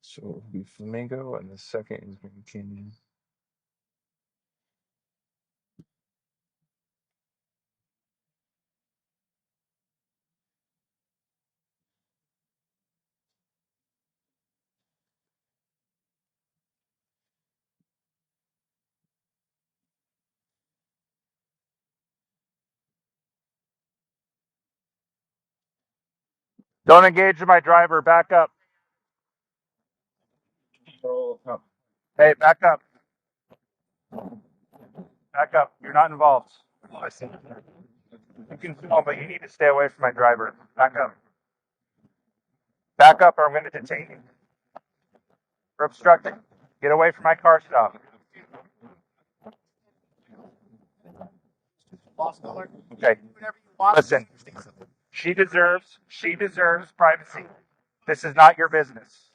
So it'll be Flamingo, and the second is Grand Canyon. Don't engage my driver. Back up. Oh, Hey, back up. Back up. You're not involved. I see. You can film, but you need to stay away from my driver. Back up. Back up, or I'm going to detain you for obstructing. Get away from my car. Stop. Okay. Listen. She deserves privacy. This is not your business.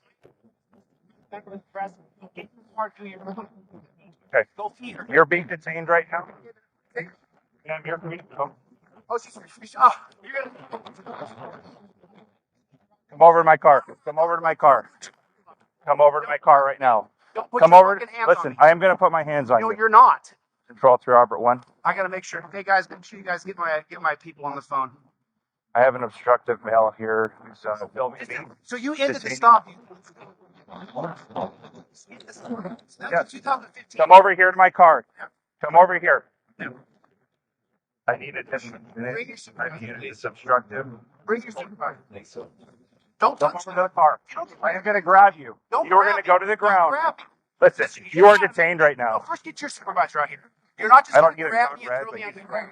Okay. You're being detained right now. Ma'am, you're being. Come over to my car. Come over to my car. Come over to my car right now. Come over. Listen, I am going to put my hands on you. No, you're not. Control 3 Robert 1. I gotta make sure. Hey guys, make sure you guys get my people on the phone. I have an obstructive male here who's filming me. So you ended the stop. Yes. 2015. Come over here to my car. Come over here. I need attention. It's obstructive. Bring your supervisor. Don't touch the car. I am going to grab you. You're going to go to the ground. Listen, Listen, you are detained right now. First, get your supervisor out here. You're not just I don't going to need a grab code me and red, throw but me you on the can ground.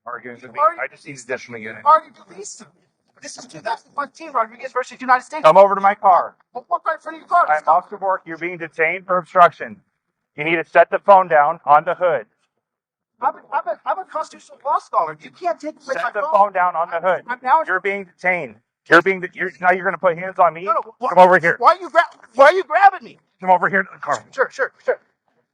arguing with me. I just need additional unit. Already released. This is 2015, Rodriguez versus United States. Come over to my car. Walk right in front of your car. I'm off to work. You're being detained for obstruction. You need to set the phone down on the hood. I'm a constitutional law scholar. You can't take away my Set the phone down on the hood. You're being detained. Now you're going to put hands on me. No, Come over here. Why are you grabbing me? Come over here to the car. Sure.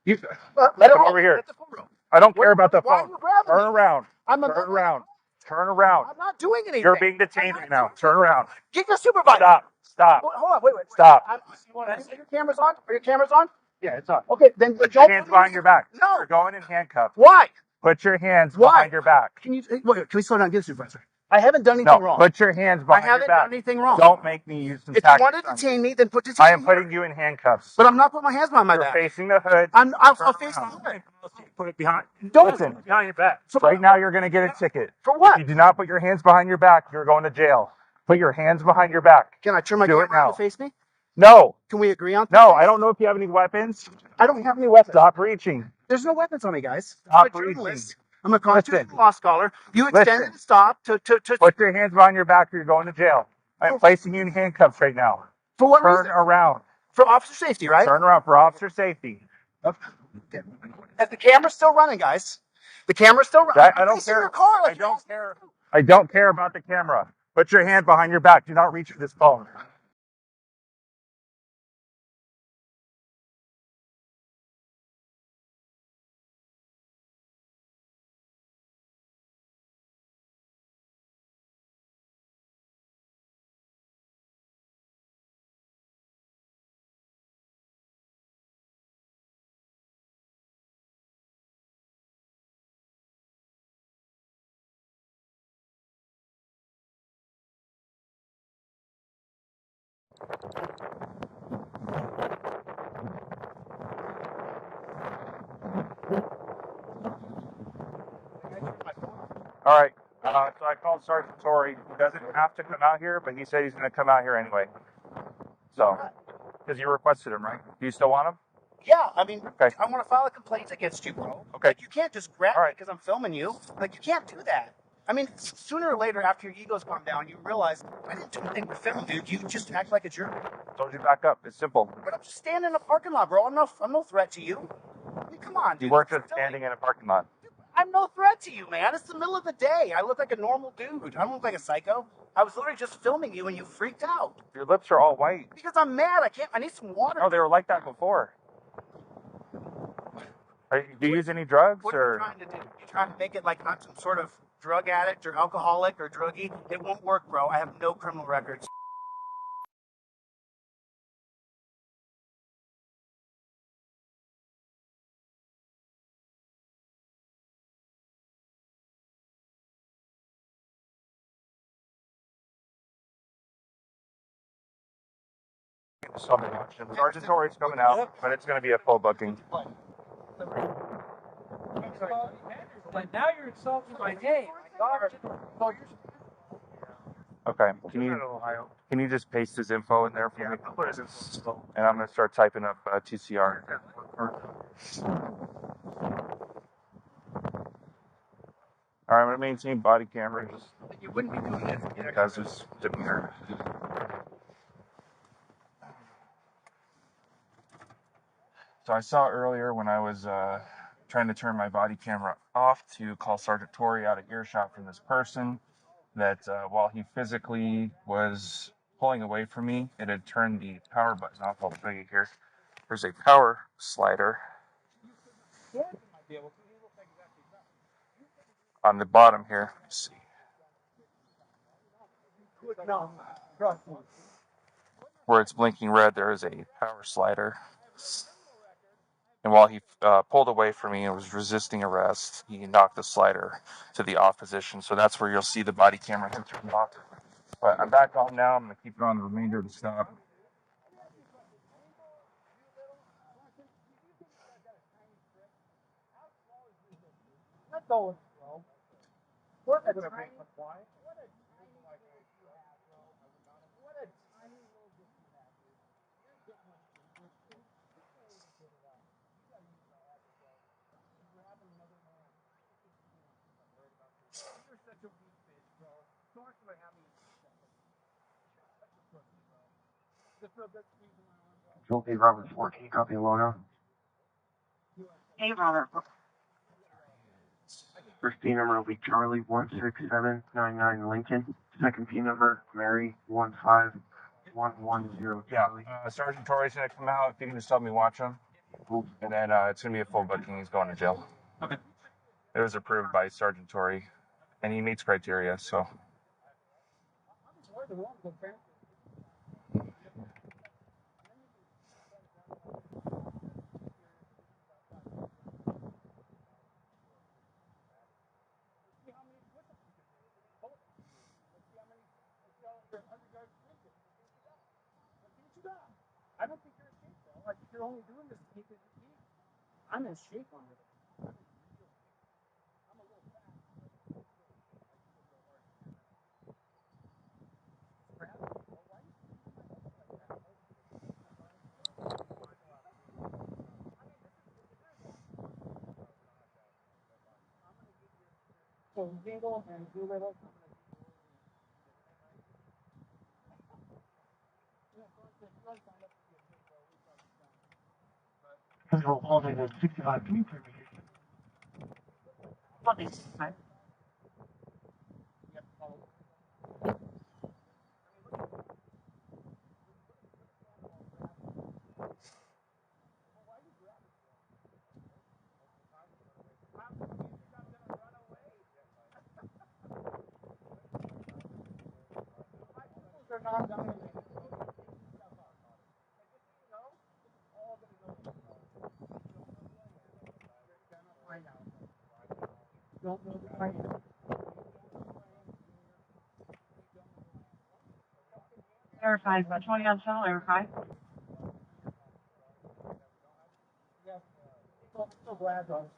You Let it come roll. over here. Let the phone roll. I don't care about the Why phone. are you grabbing Turn me? around. I'm Turn around. Turn around. I'm not doing anything. You're being detained right now. Turn around. Get your supervisor. Stop. Hold on. Wait. Stop. Are your cameras on? Are your cameras on? Yeah, it's on. Okay, then Put your hands behind your back. No. You're going in handcuffs. Why? Put your hands Why? behind your back. Can we slow down? Get a supervisor. I haven't done anything wrong. Put your hands behind your back. I haven't done anything wrong. Don't make me use some If you want to detain me, then put detain me. I am putting you in handcuffs. But I'm not putting my hands behind my You're back. facing the hood. I'll face the hood. Put it behind. Don't. Listen, behind your back. Right now, you're going to get a ticket. For what? If you do not put your hands behind your back, you're going to jail. Put your hands behind your back. Can I turn my camera around to face me? No. Can we agree on that? No, I don't know if you have any weapons. I don't have any weapons. Stop reaching. There's no weapons on me, guys. Stop I'm a journalist. reaching. I'm a constitutional law scholar. You extended the stop to Put your hands behind your back or you're going to jail. I'm placing you in handcuffs right now. For what Turn reason? around. For officer safety, right? Turn around for officer safety. Is the camera still running, guys? The camera's still running. I don't care. Your car, I don't care. I don't care about the camera. Put your hand behind your back. Do not reach for this phone. All right. So I called Sergeant Torrey. He doesn't have to come out here, but he said he's going to come out here anyway. So, because you requested him, right? Do you still want him? Yeah, I mean, Okay. I want to file a complaint against you, bro. Okay. Like, you can't just grab me because I'm filming you. Like, you can't do that. I mean, sooner or later, after your egos calm down, you realize I didn't do anything to film, dude. You just act like a jerk. Told you back up. It's simple. But I'm just standing in a parking lot, bro. I'm no threat to you. I mean, come on, dude. You weren't just standing in a parking lot. I'm no threat to you, man. It's the middle of the day. I look like a normal dude. I don't look like a psycho. I was literally just filming you and you freaked out. Your lips are all white. Because I'm mad. I need some water. No, they were like that before. Do you use any drugs? What are you trying to do? You trying to make it like I'm some sort of drug addict or alcoholic or druggie? It won't work, bro. I have no criminal records. So I'm watching. Sergeant Torrey's coming out, but it's going to be a full booking. But now you're insulting my name. Okay. Can you just paste his info in there for me? And I'm going to start typing up TCR. All right, I'm going to maintain body camera just You wouldn't be doing this. because it's demeanor. So I saw earlier when I was trying to turn my body camera off to call Sergeant Torrey out of earshot from this person that while he physically was pulling away from me, it had turned the power button off. I'll show you here. There's a power slider on the bottom here. Let's see. Where it's blinking red, there is a power slider. And while he pulled away from me and was resisting arrest, he knocked the slider to the off position. So that's where you'll see the body camera hit turn off. But I'm back on now. I'm going to keep it on the remainder of the stop. Hey, Robert 14, copy logo. Hey, Robert. First P number will be Charlie 16799 Lincoln. Second P number, Mary 15110 Charlie. Sergeant Torrey's going to come out. If you can just help me watch him. And then it's going to be a full booking. He's going to jail. Okay. It was approved by Sergeant Torrey, and he meets criteria, so. I don't think you're in shape, though. I think you're only doing this because you can. I'm in shape on it. So Jingle and Doolittle. Control holding at 65 feet per meter. What is it? Verified, but 20 on cell, verified. So glad, though.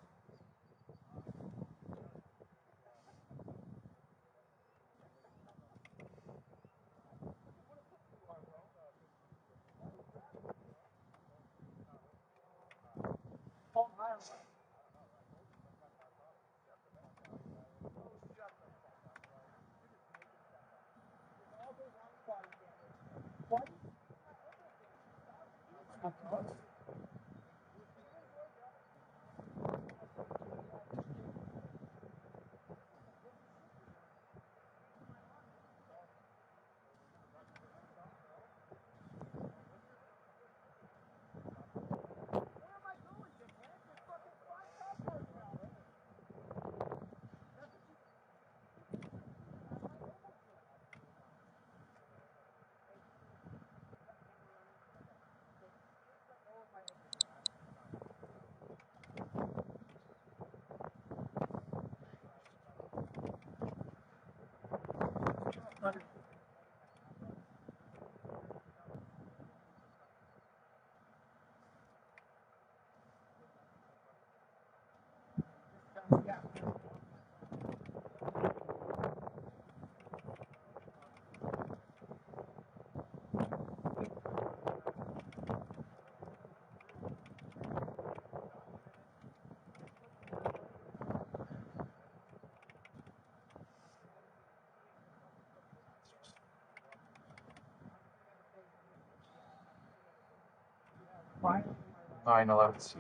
9/11.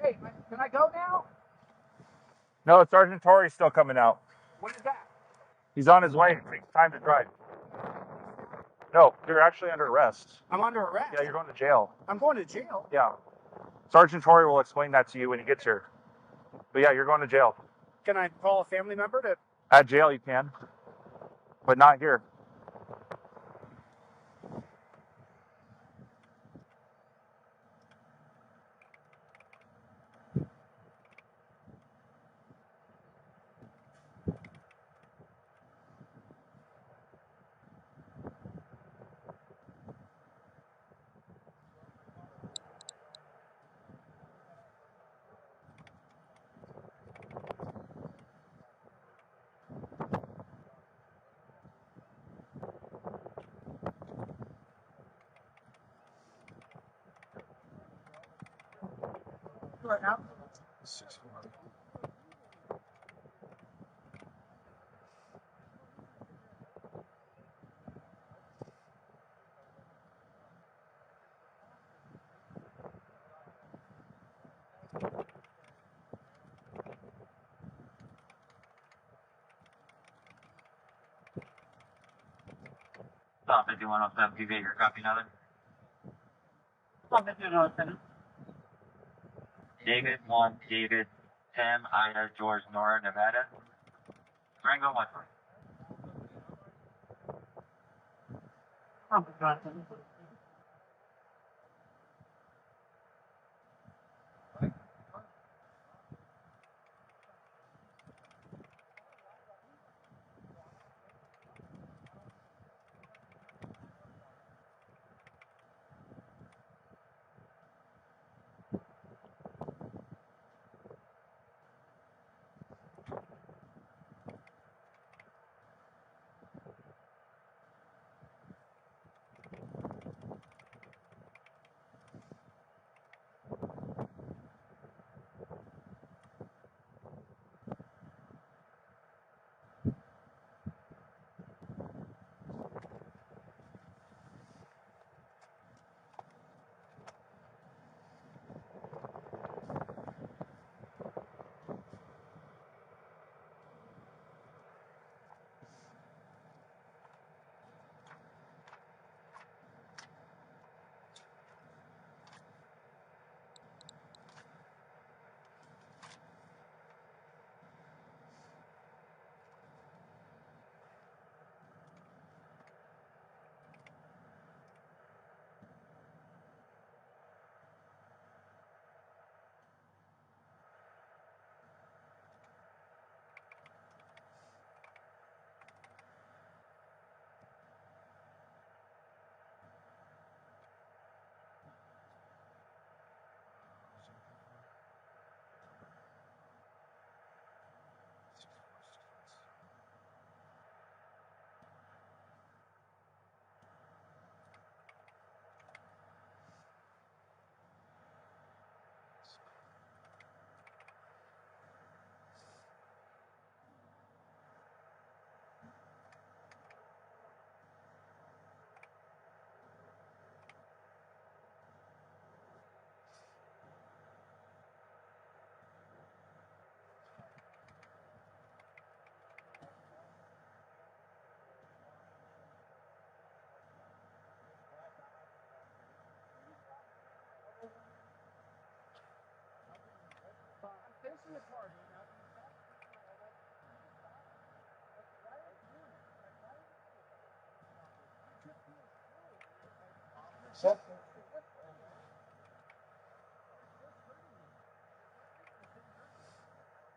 Hey, can I go now? No, Sergeant Torrey's still coming out. When is that? He's on his way. It takes time to drive. No, you're actually under arrest. I'm under arrest. Yeah, you're going to jail. I'm going to jail. Yeah. Sergeant Torrey will explain that to you when he gets here. But yeah, you're going to jail. Can I call a family member to? At jail you can, but not here. Right now? 6-1. Stop 5107, PV, your copy nothing. Stop it, 207. David 1, David, Tim, Ida, George, Nora, Nevada. Rango 1. Stop it, 207.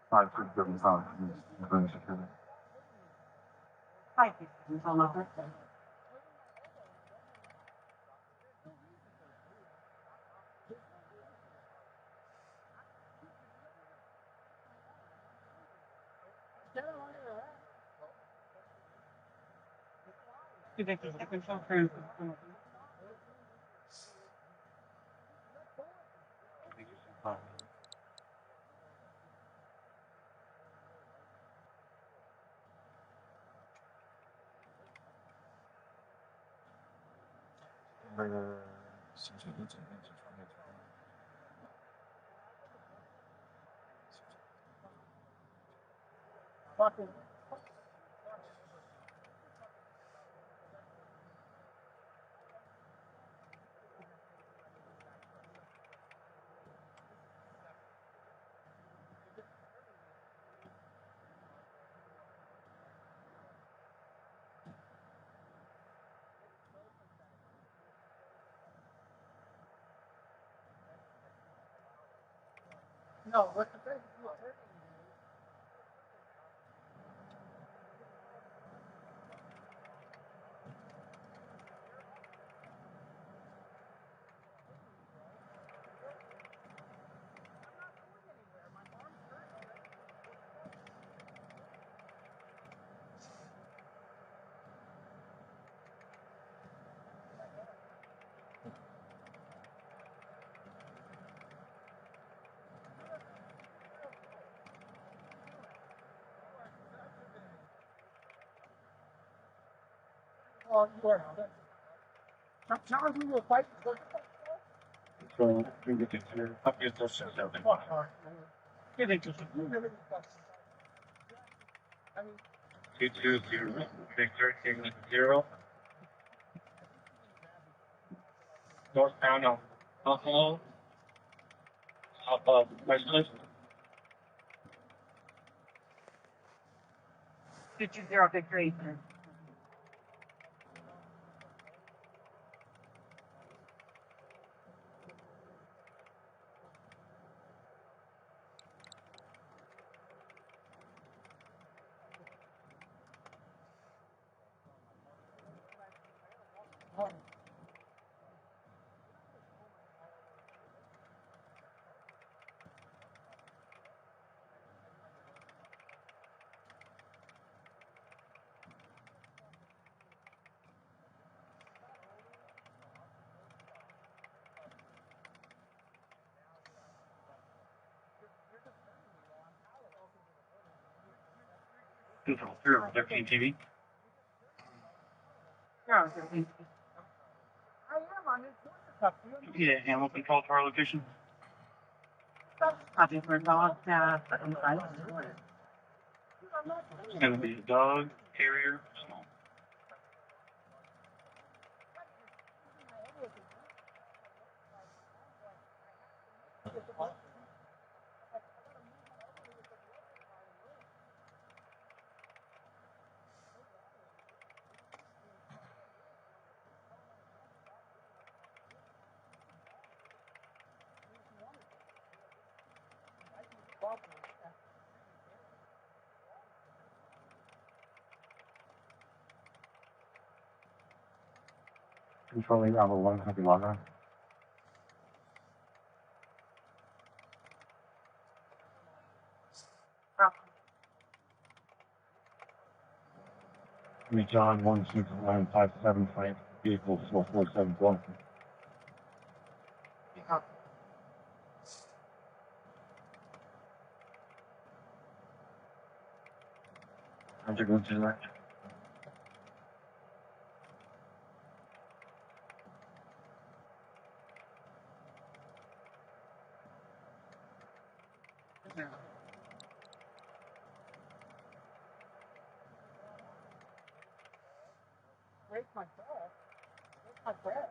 Five, 6, 7, 5. Hi, it's on my birthday. You think the second show cruise is going to Fucking. No, what the thing? Oh, you are. Sometimes we will fight. So, we get to clear up your those out there. Get into some. 220, big 13 northbound on Buffalo, off of Westland. 220 Victory. Control 13 TV. Yeah, I am on this stuff. Yeah, animal control to our location. copy for dog, inside. It's gonna be a dog, terrier, small. Controlling level 1, copy logger. John 16957 Frank, vehicle 4474. How's it going to that? Break my breath. Break my breath.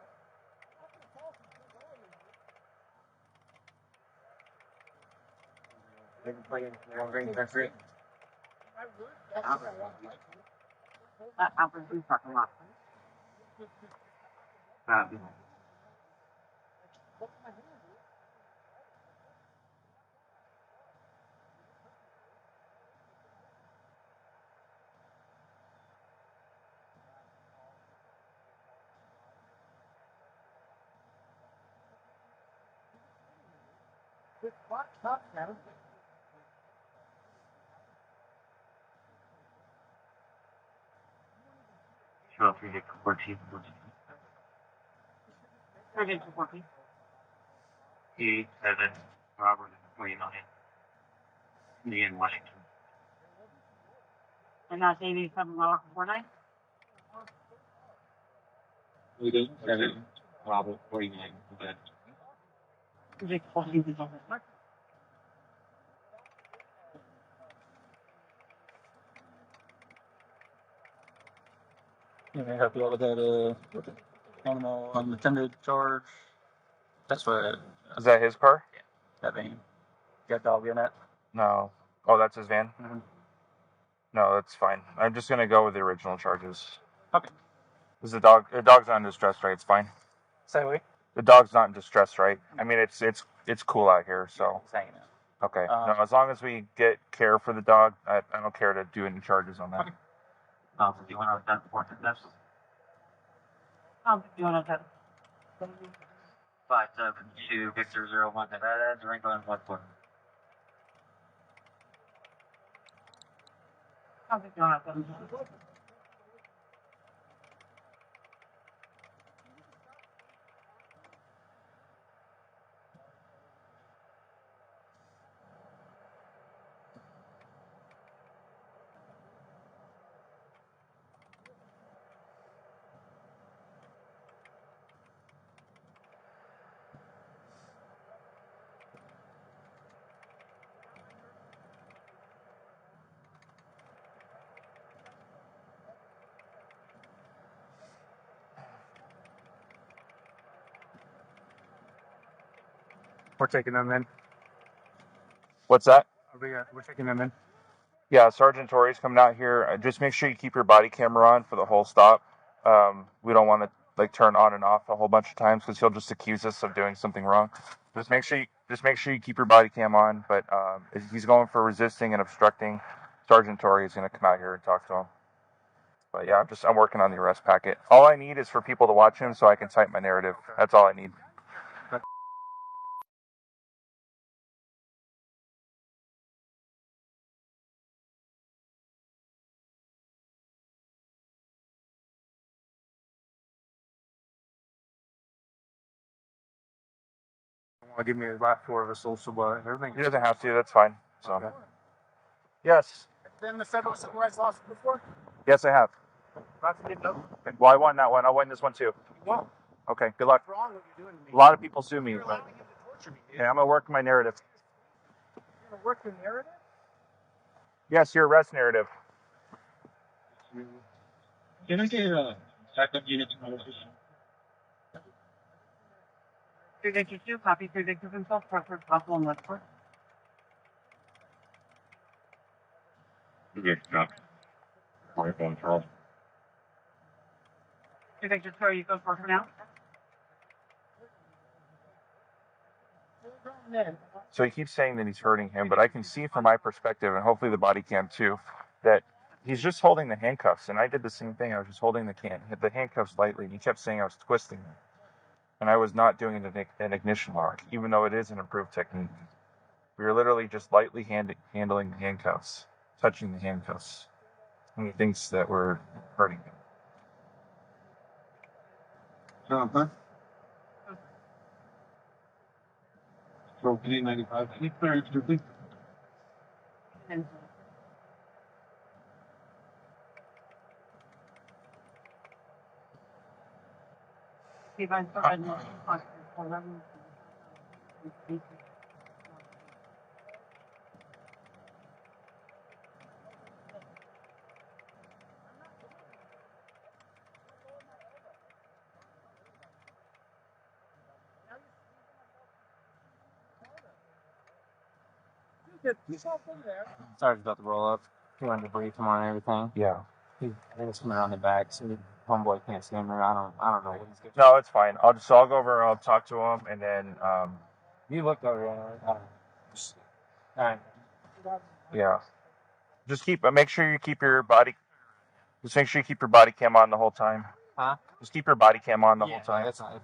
I'll bring you parking lot. This box up, man. So 314. 314. 87 Robert 29. Indian Washington. And that's 8749. 87 Robert 49. 314. You may have to go with that animal unattended charge. That's what Is that his car? that van. Got dog in it. No. Oh, that's his van? Mm-hmm. No, that's fine. I'm just gonna go with the original charges. Okay. Is the dog's not in distress, right? It's fine. Say we. The dog's not in distress, right? I mean, it's cool out here, so. It's hanging out. Okay. No, as long as we get care for the dog, I don't care to do any charges on that. Okay. Do you want to have that that's You want to 572 Victor 01. That's Ringo and Bloodport. you want to We're taking them in. What's that? We're taking them in. Yeah, Sergeant Torrey's coming out here. Just make sure you keep your body camera on for the whole stop. We don't want to like turn on and off a whole bunch of times because he'll just accuse us of doing something wrong. Just make sure you keep your body cam on. But if he's going for resisting and obstructing, Sergeant Torrey is going to come out here and talk to him. But yeah, I'm working on the arrest packet. All I need is for people to watch him so I can type my narrative. That's all I need. Want to give me a lap tour of a social, but everything. He doesn't have to. That's fine. So. Okay. Yes. Been the federal civil rights laws before? Yes, I have. No. Well, I won that one. I'll win this one too. You won't. Okay. Good luck. What's wrong what you're doing to me? A lot of people sue me. You're But allowing him to torture me, dude. yeah, I'm gonna work my narrative. You're gonna work your narrative? Yes, your arrest narrative. Can I get a backup unit to 352, copy 352 himself, preferred possible and Westport. Yes, copy. Phone call. 352, are you good for now? So he keeps saying that he's hurting him, but I can see from my perspective, and hopefully the body cam too, that he's just holding the handcuffs. And I did the same thing. I was just holding the handcuffs lightly, and he kept saying I was twisting them. And I was not doing an ignition lock, even though it is an improved technique. We were literally just lightly handling the handcuffs, touching the handcuffs. And he thinks that we're hurting him. Uh-huh. So, P95. Any clearance, please? Sorry about the roll up. He wanted to brief him on everything. Yeah. I think it's coming around the back, so the homeboy can't see him. I don't know what he's doing. No, it's fine. I'll go over. I'll talk to him, and then You looked over on it. All right. yeah. Just make sure you keep your body. Just make sure you keep your body cam on the whole time. Huh? Just keep your body cam on the whole time. That's not.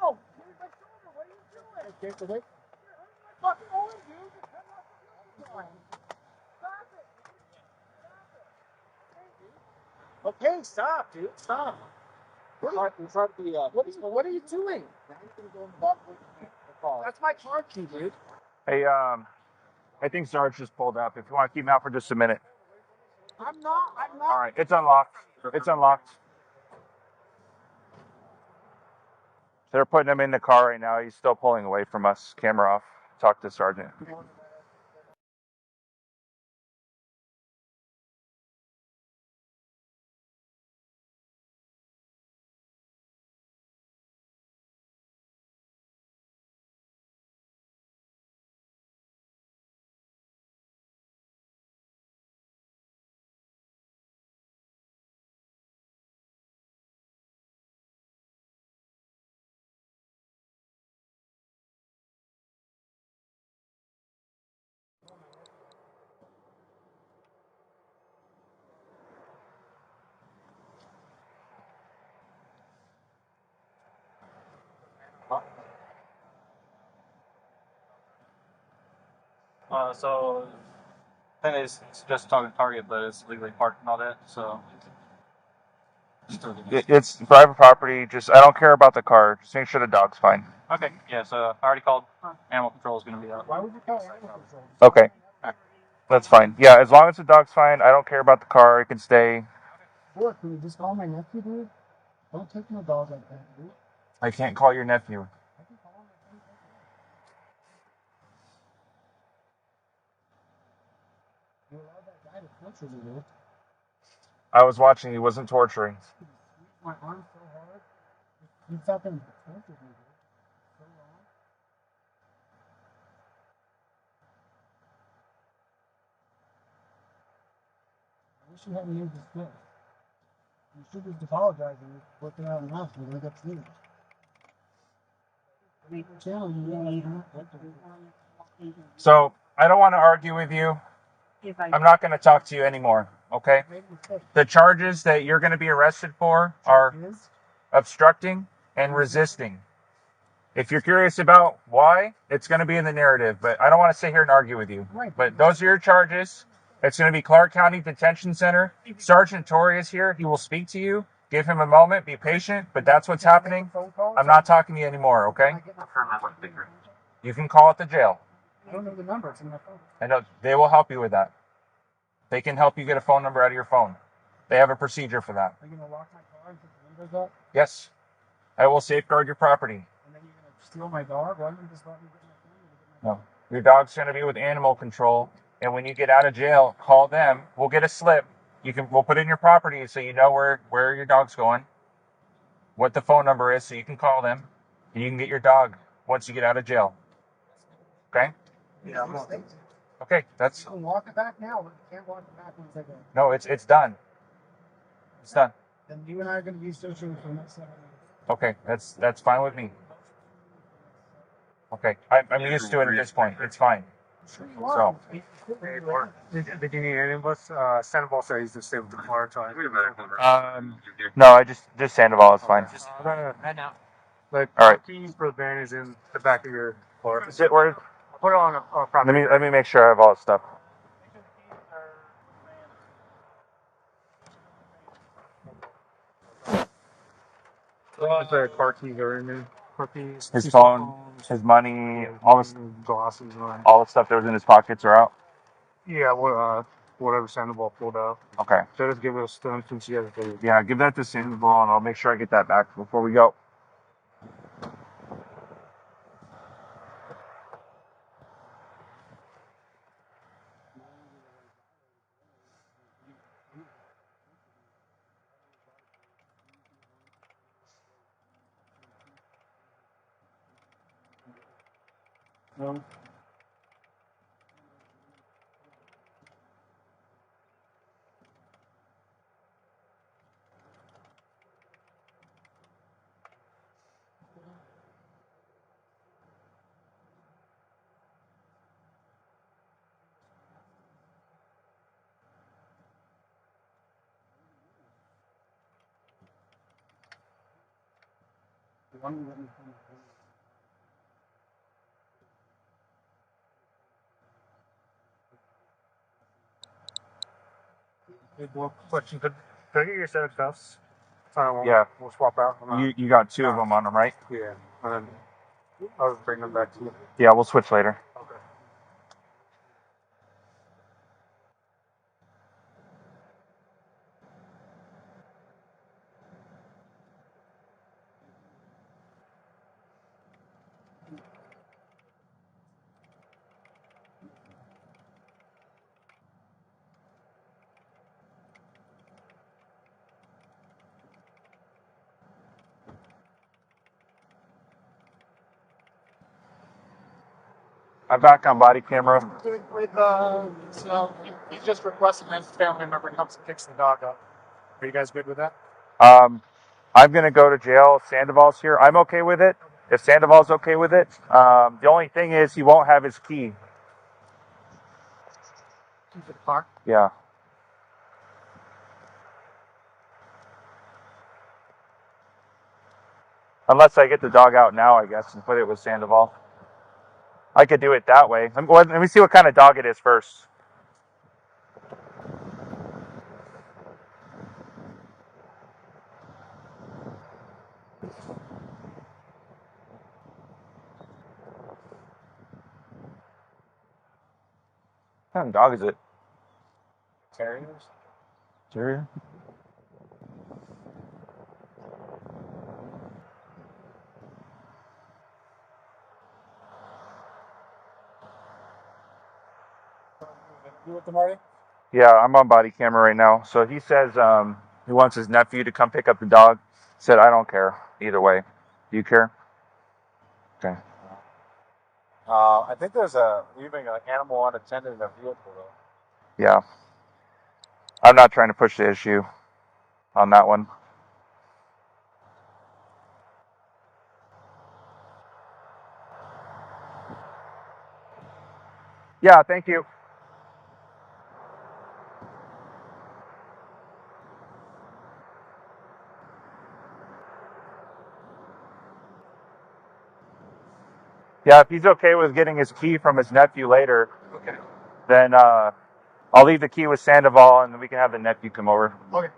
Ow! Here's my shoulder. What are you doing? Okay, so wait. You're hurting my fucking arm, dude. Just cut off the fucking line. Stop it. Stop it. Thank you. Okay, stop, dude. Stop. What are you doing? That's my car key, dude. Hey, I think Sarge just pulled up. If you want to keep him out for just a minute. I'm not. All right, it's unlocked. It's unlocked. They're putting him in the car right now. He's still pulling away from us. Camera off. Talk to Sergeant. So then it's just talking target, but it's legally parked and all that. So It's private property. Just I don't care about the car. Just make sure the dog's fine. okay, yeah. So I already called. Animal control is going to be out. Why would you call animal control? Okay, that's fine. Yeah, as long as the dog's fine, I don't care about the car. It can stay. Look, can you just call my nephew, dude? Don't take my dog like that, dude. I can't call your nephew. I can call him at any time. You allowed that guy to torture me, dude. I was watching. He wasn't torturing. He squeezed my arm so hard. He fucking tortured me, dude. So long. I wish you hadn't used this clip. You should just apologize and work it out enough and make up to you. Channel you really So I don't want to argue with you. I'm not going to talk to you anymore. Okay. The charges that you're going to be arrested for are obstructing and resisting. If you're curious about why, it's going to be in the narrative, but I don't want to sit here and argue with you. But those are your charges. It's going to be Clark County Detention Center. Sergeant Torrey is here. He will speak to you. Give him a moment. Be patient. But that's what's happening. I'm not talking to you anymore, okay? You can call at the jail. I don't know the number. It's in my phone. I know they will help you with that. They can help you get a phone number out of your phone. They have a procedure for that. Are you going to lock my car and put the windows up? Yes. I will safeguard your property. And then you're going to steal my dog? Why don't you just let me get my phone? No. Your dog's going to be with animal control. And when you get out of jail, call them. We'll get a slip. We'll put it in your property so you know where your dog's going, what the phone number is, so you can call them, and you can get your dog once you get out of jail. Okay? Yeah. Okay, that's You can walk it back now, but you can't walk it back once I go. no, it's done. It's done. Then you and I are going to be associated for the next 7 years. Okay, that's fine with me. Okay, I'm used to it at this point. It's fine. Sure you are. Did you need any of us? Sandoval said he's to stay with the car until No, I just Sandoval is fine. right now. Like, All right. keys for the van is in the back of your car. Is it where? Put it on a proper. Let me make sure I have all the stuff. The car keys are in there. Car keys, His two phone, cell phones, his money, glasses, all the stuff that was in his pockets are out. yeah, whatever Sandoval pulled out. Okay. So just give us them since he has the. Yeah, give that to Sandoval, and I'll make sure I get that back before we go. No. Any more questions? Can I get your set of cuffs? Yeah. We'll swap out. You got two of them on them, right? Yeah. And then I'll just bring them back to you. Yeah, we'll switch later. Okay. I'm back on body camera. With so he's just requesting that his family member comes and picks the dog up. Are you guys good with that? I'm gonna go to jail. Sandoval's here. I'm okay with it. If Sandoval's okay with it, the only thing is he won't have his key. The car. Yeah. Unless I get the dog out now, I guess, and put it with Sandoval. I could do it that way. Let me see what kind of dog it is first. What kind of dog is it? Terriers. Terrier? You with the Marty? Yeah, I'm on body camera right now. So he says he wants his nephew to come pick up the dog. Said I don't care either way. Do you care? Okay. I think there's leaving an animal unattended in a vehicle though. Yeah. I'm not trying to push the issue on that one. Yeah, thank you. Yeah, if he's okay with getting his key from his nephew later, Okay. then I'll leave the key with Sandoval and we can have the nephew come over. Okay.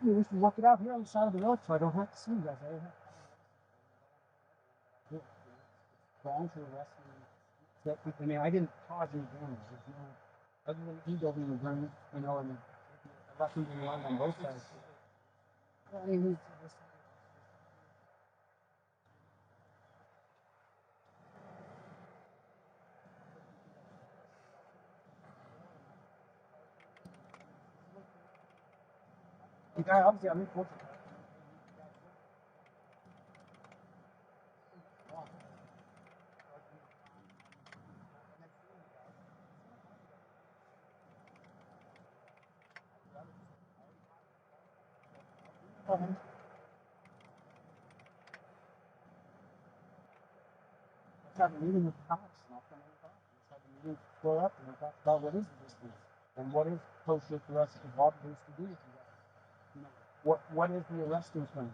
We should work it out here on the side of the road so I don't have to see you guys. I don't have to go on to the rest of the. I mean, I didn't cause any damage. There's no, other than he doesn't even bring, and I left him alone on both sides. I mean, the guy obviously, I mean, let's have a meeting with the cops. And I'll come in the cops. Let's have a meeting, blow up, and we'll talk about what is the distance. And what is post-shift arrest supposed to do with you guys? You know, what is the arresting term?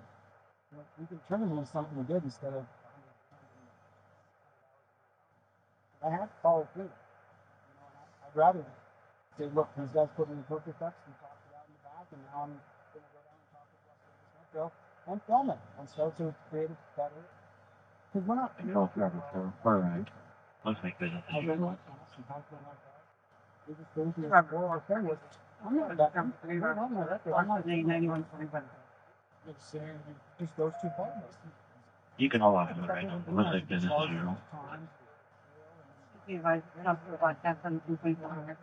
You know, we can turn it into something good instead of. I have to follow through. You know, and I'd rather say, look, these guys put me in perfect text and talked it out in the back, and now I'm going to go down and talk to the metro and film it and start to create it better. Because we're not. You know, all right. Looks like business as usual. We just go through our thing with. I'm not that. I'm not saying 91.25. just those two partners. You can hold on to it right now. It looks like business as usual. If I come to about 10.25.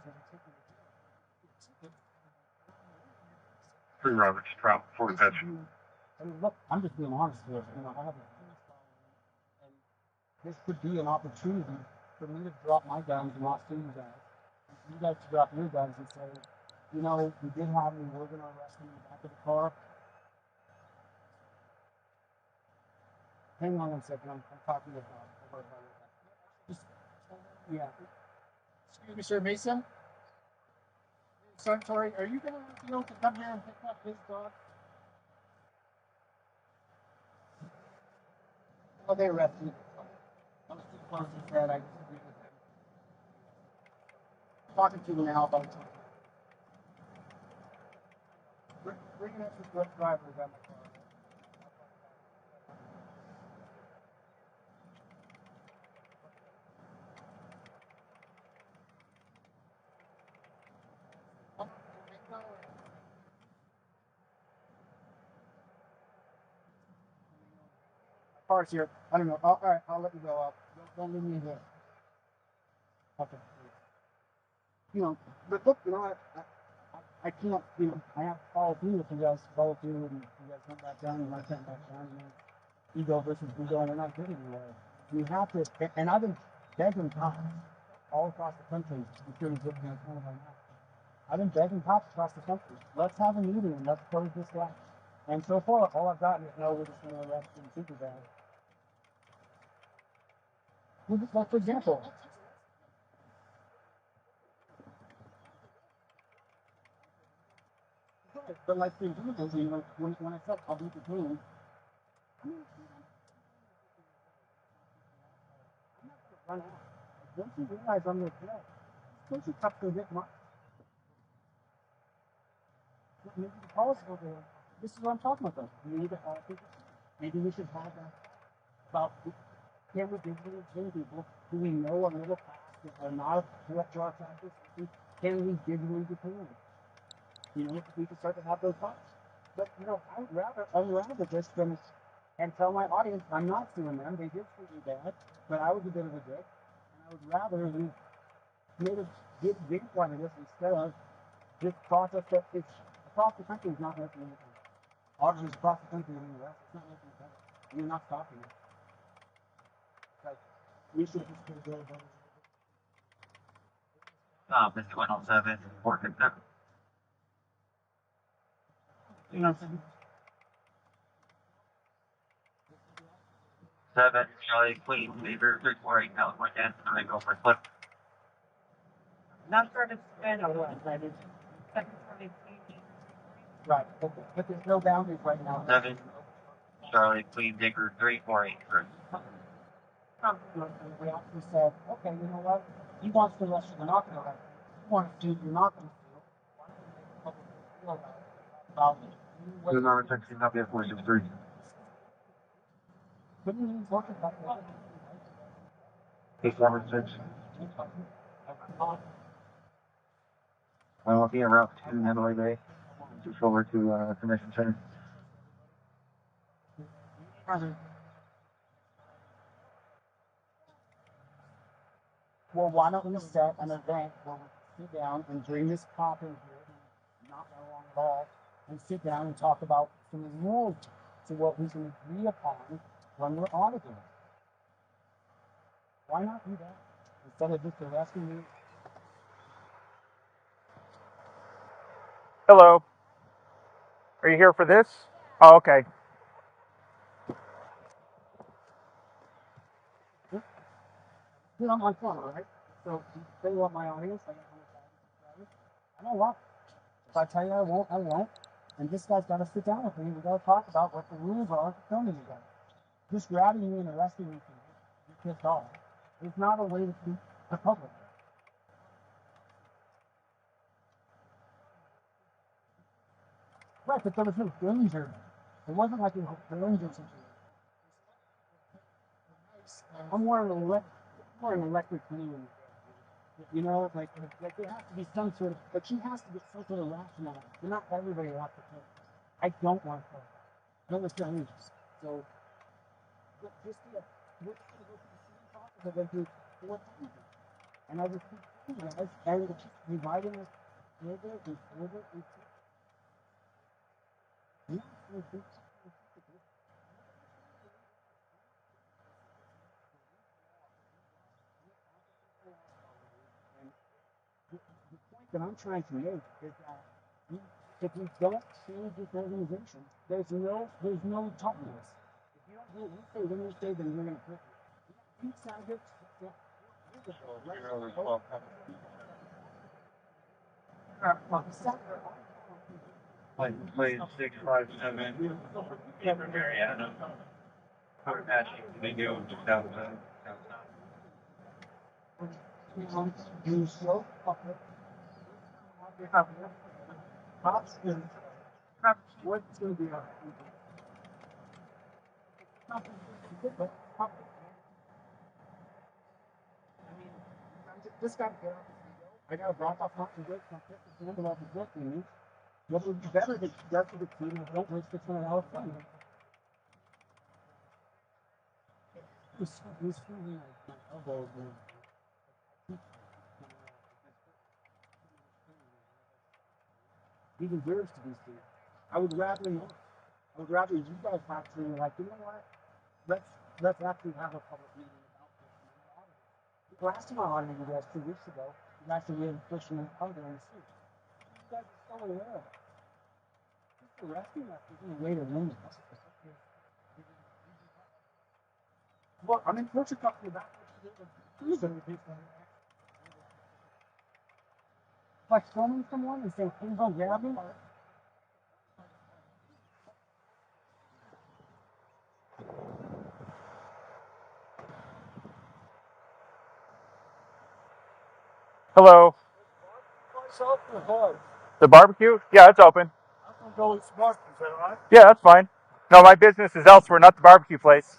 Free Roberts, drop 40 pitch. I mean, look, I'm just being honest here. You know, I have a huge following, and this could be an opportunity for me to drop my guns and not sue you guys. And for you guys to drop your guns and say, you know, we did have me, we're going to arrest him in the back of the car. Hang on one second, I'm talking about just, yeah. Excuse me, sir, Mason? Sorry, are you going to be able to come here and pick up his dog? Oh, they arrested me. I was too close to that. I disagree with them. Talking to them now about it. Bring an extra driver around my car. Car's here. I don't know. All right, I'll let you go out. Don't leave me here. Okay. You know, but look, you know, I can't, you know, I have to follow through if you guys follow through and you guys went back down and I went back down. And ego versus ego, and we're not getting anywhere. We have to, and I've been begging cops all across the country, including looking at one right now. I've been begging cops across the country. Let's have a meeting and let's close this gap. And so far, all I've gotten is no, we're just going to arrest you super bad. Well, just like, for example, but like, for example, you know, when I said I'll be the king, I'm not going to run out. Don't you realize I'm your threat? Don't you tough to get much? Maybe the policy over there. This is what I'm talking about. We need to have people. Maybe we should have that about can we digitally train people who we know are middle class that are not direct drug traffickers? Can we digitally detain them? You know, we can start to have those thoughts. But you know, I'd rather just finish and tell my audience I'm not suing them. They did treat me bad, but I was a bit of a dick, and I would rather we made a big point of this instead of this process that is across the country is not making anything. Auditors across the country in the US, it's not making it better. And you're not stopping it. Like, we should just go over. It's 107, 457. You know, 7, Charlie, Queen, Beaver, 348, California, and I go for a flip. not sure if it's been or what, but it's second 20. Right, but there's no boundaries right now. 7, Charlie, Queen, Baker, 348, correct. We actually said, okay, you know what? He wants to arrest you, we're not going to arrest you. He wants to, you're not going to do. Why don't we make a public deal about it? There's number 16, copy of 463. Couldn't you work it that way? Case number 6. I'll be en route to Mandalay Bay. Just over to Convention Center. Well, why don't we set an event where we sit down and bring this cop in here, not that long at all, and sit down and talk about some rules to what we can agree upon when we're auditing. Why not do that? Instead of just arresting you. Hello. Are you here for this? Oh, okay. You know, I'm on camera, right? So, say you want my audience, I got 100,000 subscribers. I don't want. If I tell you I won't, I won't. And this guy's got to sit down with me. We got to talk about what the rules are for filming you guys. Just grabbing you and arresting you for pissed off. It's not a way to keep the public. Right, but there was no danger. It wasn't like it was danger situation. I'm more an electric human. You know, like there has to be some sort of, but she has to get some sort of rationale. Not everybody wants to play. I don't want to play. I don't understand me. So, just we're going to go through the same process I went through 4 times. And I was keep doing it. And it's just reviving us further and further and further. The point that I'm trying to make is that if we don't change this organization, there's no toughness. If you don't do what we say, then we say, then we're going to quit. You sound good. Play 657. Mariana. Actually, they do 2000. You slow up. What's going to be our this guy get off the video. I got a drop off not to get some pictures handle off the book and what would be better that you go to the team and don't waste $600 fund. He's feeling like my elbow he deserves to be seen. I would rather not. I would rather you guys actually like, you know what? Let's actually have a public meeting about this. Last time I audited you guys 2 weeks ago, you actually really pushing it under in the suit. You guys are so aware of it. Just arresting us isn't a way to win this. Well, I mean, what's your talking about? Like filming someone and saying, please don't grab me? Hello. The barbecue? Yeah, it's open. Yeah, that's fine. No, my business is elsewhere, not the barbecue place.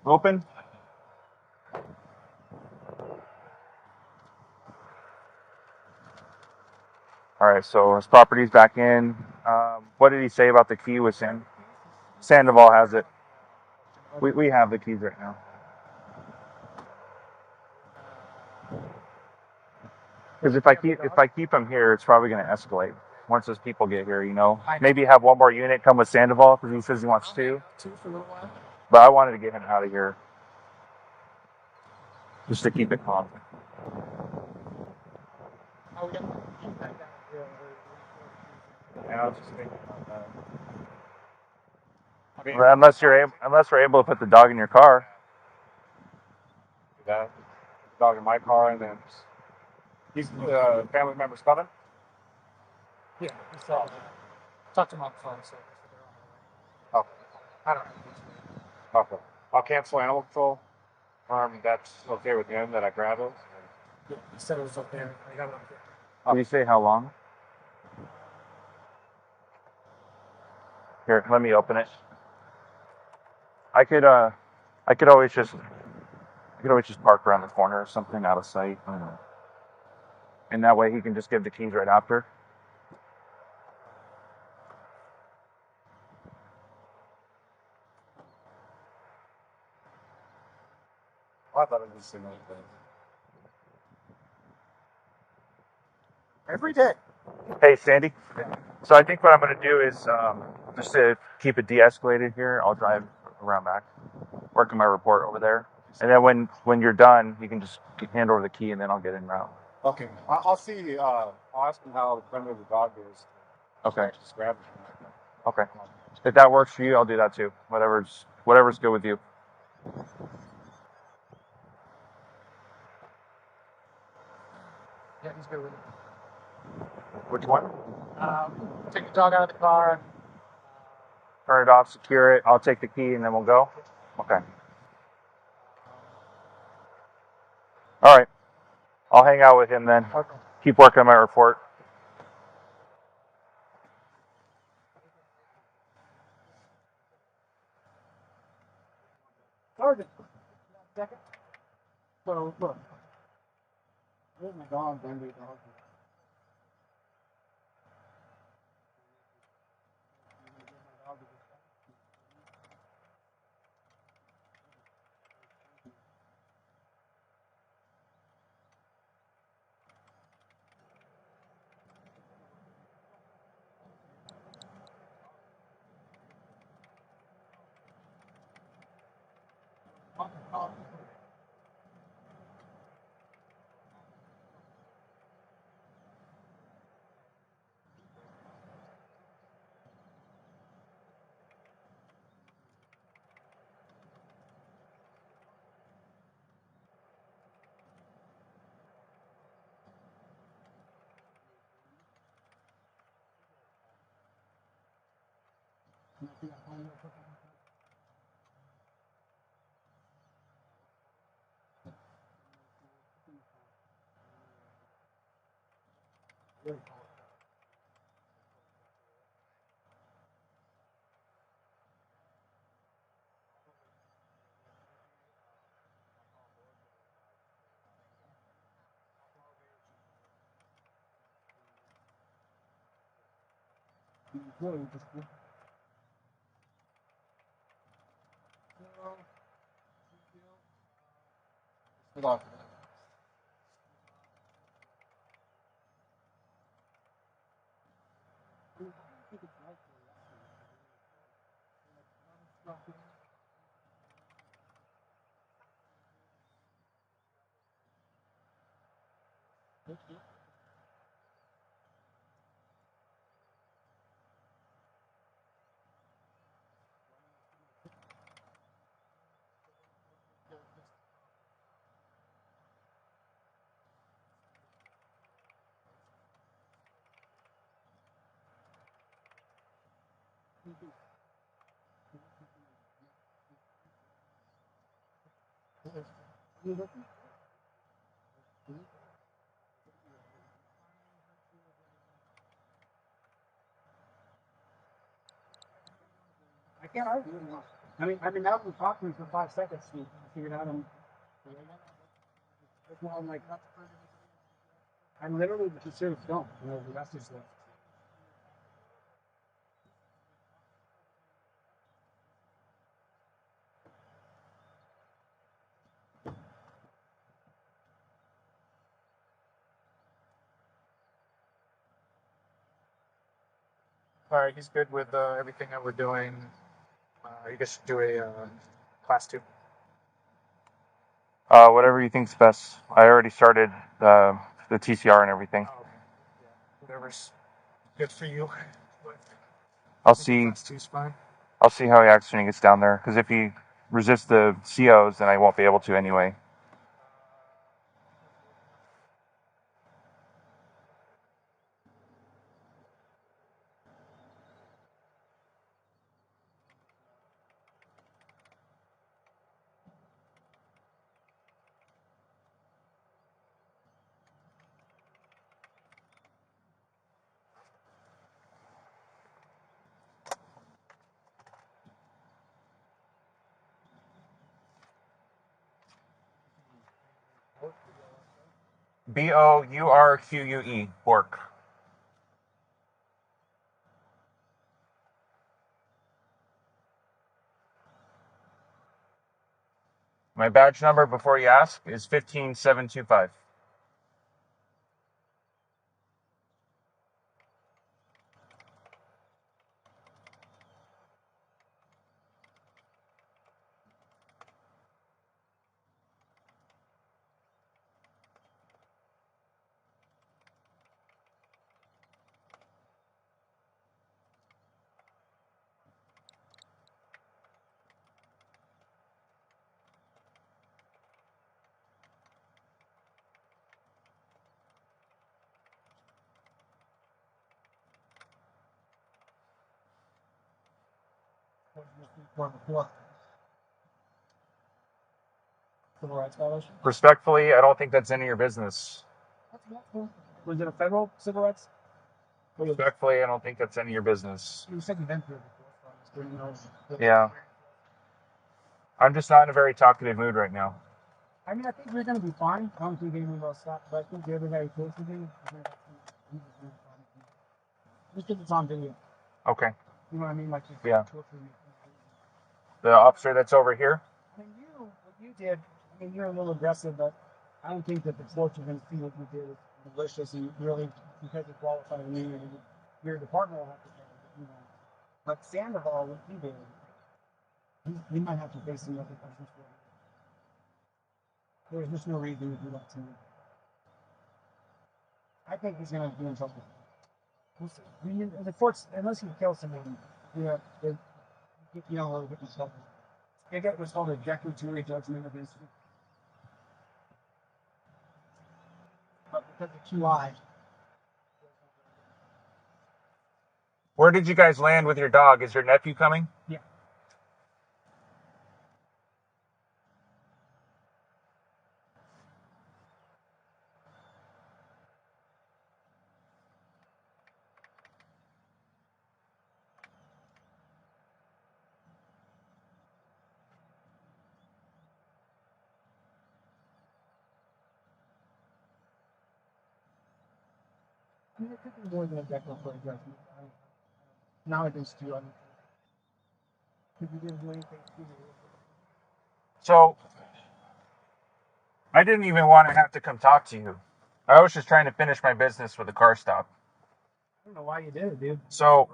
Open? All right, so his property's back in. What did he say about the key with Sandoval has it. We have the keys right now. Because if I keep him here, it's probably going to escalate once those people get here. You know, maybe have one more unit come with Sandoval because he says he wants two. But I wanted to get him out of here just to keep it calm. Yeah, I was just thinking about that. I mean, unless we're able to put the dog in your car. That dog in my car, and then these family members coming. Yeah, we saw that. Talked to him on the phone, so Oh, I don't know. okay. I'll cancel animal control. That's okay with him that I grab it. Yeah, he said it was okay. I got it up there. Did you say how long? Here, let me open it. I could always just park around the corner or something out of sight. And that way he can just give the keys right after. I thought it was the same thing. Every day. Hey, Sandy. So I think what I'm going to do is just to keep it de-escalated here, I'll drive around back, work on my report over there. And then when you're done, you can just hand over the key, and then I'll get in route. Okay. I'll see. I'll ask him how friendly the dog is. Okay. Just grab it. Okay. If that works for you, I'll do that too. Whatever's good with you. Yeah, he's good with it. Which one? Take the dog out of the car. Turn it off, secure it. I'll take the key, and then we'll go. Okay. All right. I'll hang out with him then. Okay. Keep working on my report. Sergeant. Second. So look. There's my dog, Denver dog. Really interesting. Hold on. I can't argue with you. I've been out and talking for 5 seconds to figure it out. It's more like I'm literally the considered film. You know, the rest is left. All right, he's good with everything that we're doing. You guys should do a class 2. Whatever you think's best. I already started the TCR and everything. Oh, okay. Yeah, whatever's good for you. But I'll I think see. class 2's fine. I'll see how he acts when he gets down there. Because if he resists the COs, then I won't be able to anyway. BOURQUE. Bork. My badge number, before you ask, is 15725. Civil rights violation. Respectfully, I don't think that's any of your business. Was it a federal civil rights? Respectfully, I don't think that's any of your business. You said you've been through it before, so you know. Yeah. I'm just not in a very talkative mood right now. I mean, I think we're going to be fine. I don't think anyone will stop, but I think the other guy close to me, just because it's on video. Okay. You know what I mean? Like, Yeah. torture me. The officer that's over here? I mean, what you did, I mean, you're a little aggressive, but I don't think that the courts are going to see what you did is malicious and really, because you qualified me, and your department will have to pay, you know. But Sandoval, what he did, he might have to face some other questions for it. There's just no reason to do that to me. I think he's going to be in trouble. We'll see. I mean, the courts, unless he kills someone, you know, witness level. They get what's called a declaratory judgment of innocence. But because of QI, Where did you guys land with your dog? Is your nephew coming? yeah. I mean, it could be more than a declaratory judgment. Nowadays, too, I mean, because he didn't do anything to you. So, I didn't even want to have to come talk to you. I was just trying to finish my business with a car stop. I don't know why you did it, dude. So,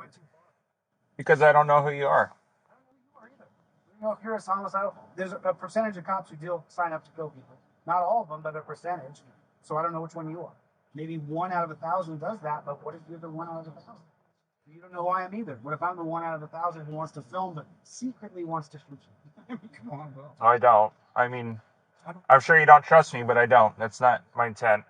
because I don't know who you are. I don't know who you are either. You know, if you're a homicidal, there's a percentage of cops who sign up to kill people. Not all of them, but a percentage. So I don't know which one you are. Maybe 1 out of 1,000 does that, but what if you're the 1 out of 1,000? You don't know who I am either. What if I'm the 1 out of 1,000 who wants to film but secretly wants to shoot you? Come on, bro. I don't. I mean, I'm sure you don't trust me, but I don't. That's not my intent.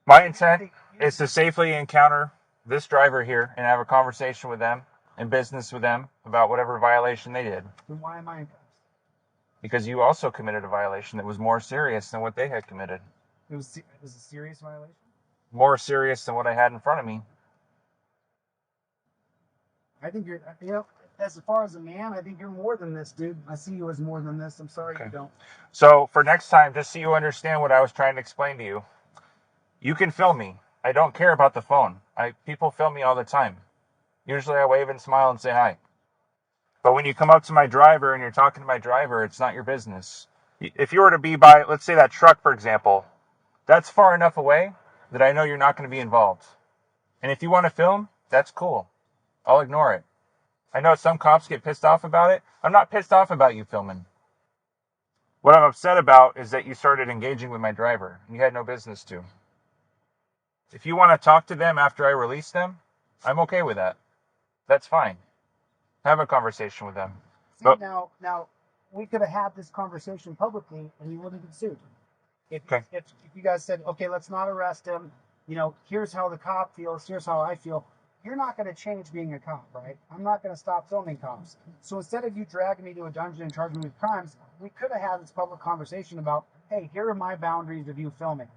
My intent is to safely encounter this driver here and have a conversation with them and business with them about whatever violation they did. Then why am I in cuffs? Because you also committed a violation that was more serious than what they had committed. It was a serious violation? More serious than what I had in front of me. I think you're, you know, as far as a man, I think you're more than this, dude. I see you as more than this. I'm sorry you don't. So for next time, just so you understand what I was trying to explain to you, you can film me. I don't care about the phone. People film me all the time. Usually I wave and smile and say hi. But when you come up to my driver and you're talking to my driver, it's not your business. If you were to be by, let's say that truck, for example, that's far enough away that I know you're not going to be involved. And if you want to film, that's cool. I'll ignore it. I know some cops get pissed off about it. I'm not pissed off about you filming. What I'm upset about is that you started engaging with my driver. You had no business to. If you want to talk to them after I release them, I'm okay with that. That's fine. Have a conversation with them. See, now, we could have had this conversation publicly and you wouldn't have sued. If you guys said, okay, let's not arrest him, you know, here's how the cop feels, here's how I feel, you're not going to change being a cop, right? I'm not going to stop filming cops. So instead of you dragging me to a dungeon and charging me with crimes, we could have had this public conversation about, hey, here are my boundaries of you filming,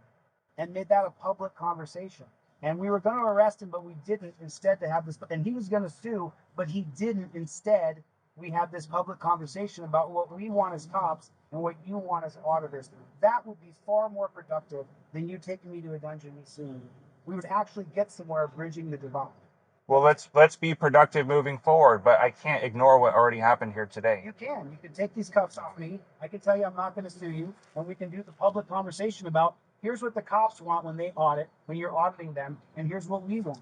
and made that a public conversation. And we were going to arrest him, but we didn't. Instead, to have this, and he was going to sue, but he didn't. Instead, we had this public conversation about what we want as cops and what you want as auditors. That would be far more productive than you taking me to a dungeon and suing me. We would actually get somewhere bridging the divide. Well, let's be productive moving forward, but I can't ignore what already happened here today. You can. You can take these cuffs off me. I can tell you I'm not going to sue you, and we can do the public conversation about here's what the cops want when they audit, when you're auditing them, and here's what we want.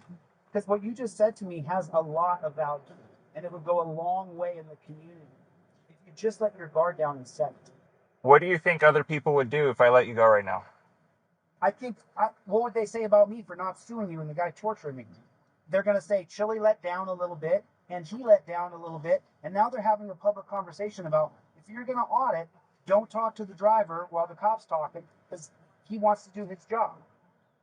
Because what you just said to me has a lot of value, and it would go a long way in the community if you just let your guard down and set it. What do you think other people would do if I let you go right now? I think, what would they say about me for not suing you and the guy torturing me? They're going to say Chili let down a little bit, and he let down a little bit, and now they're having a public conversation about if you're going to audit, don't talk to the driver while the cop's talking, because he wants to do his job.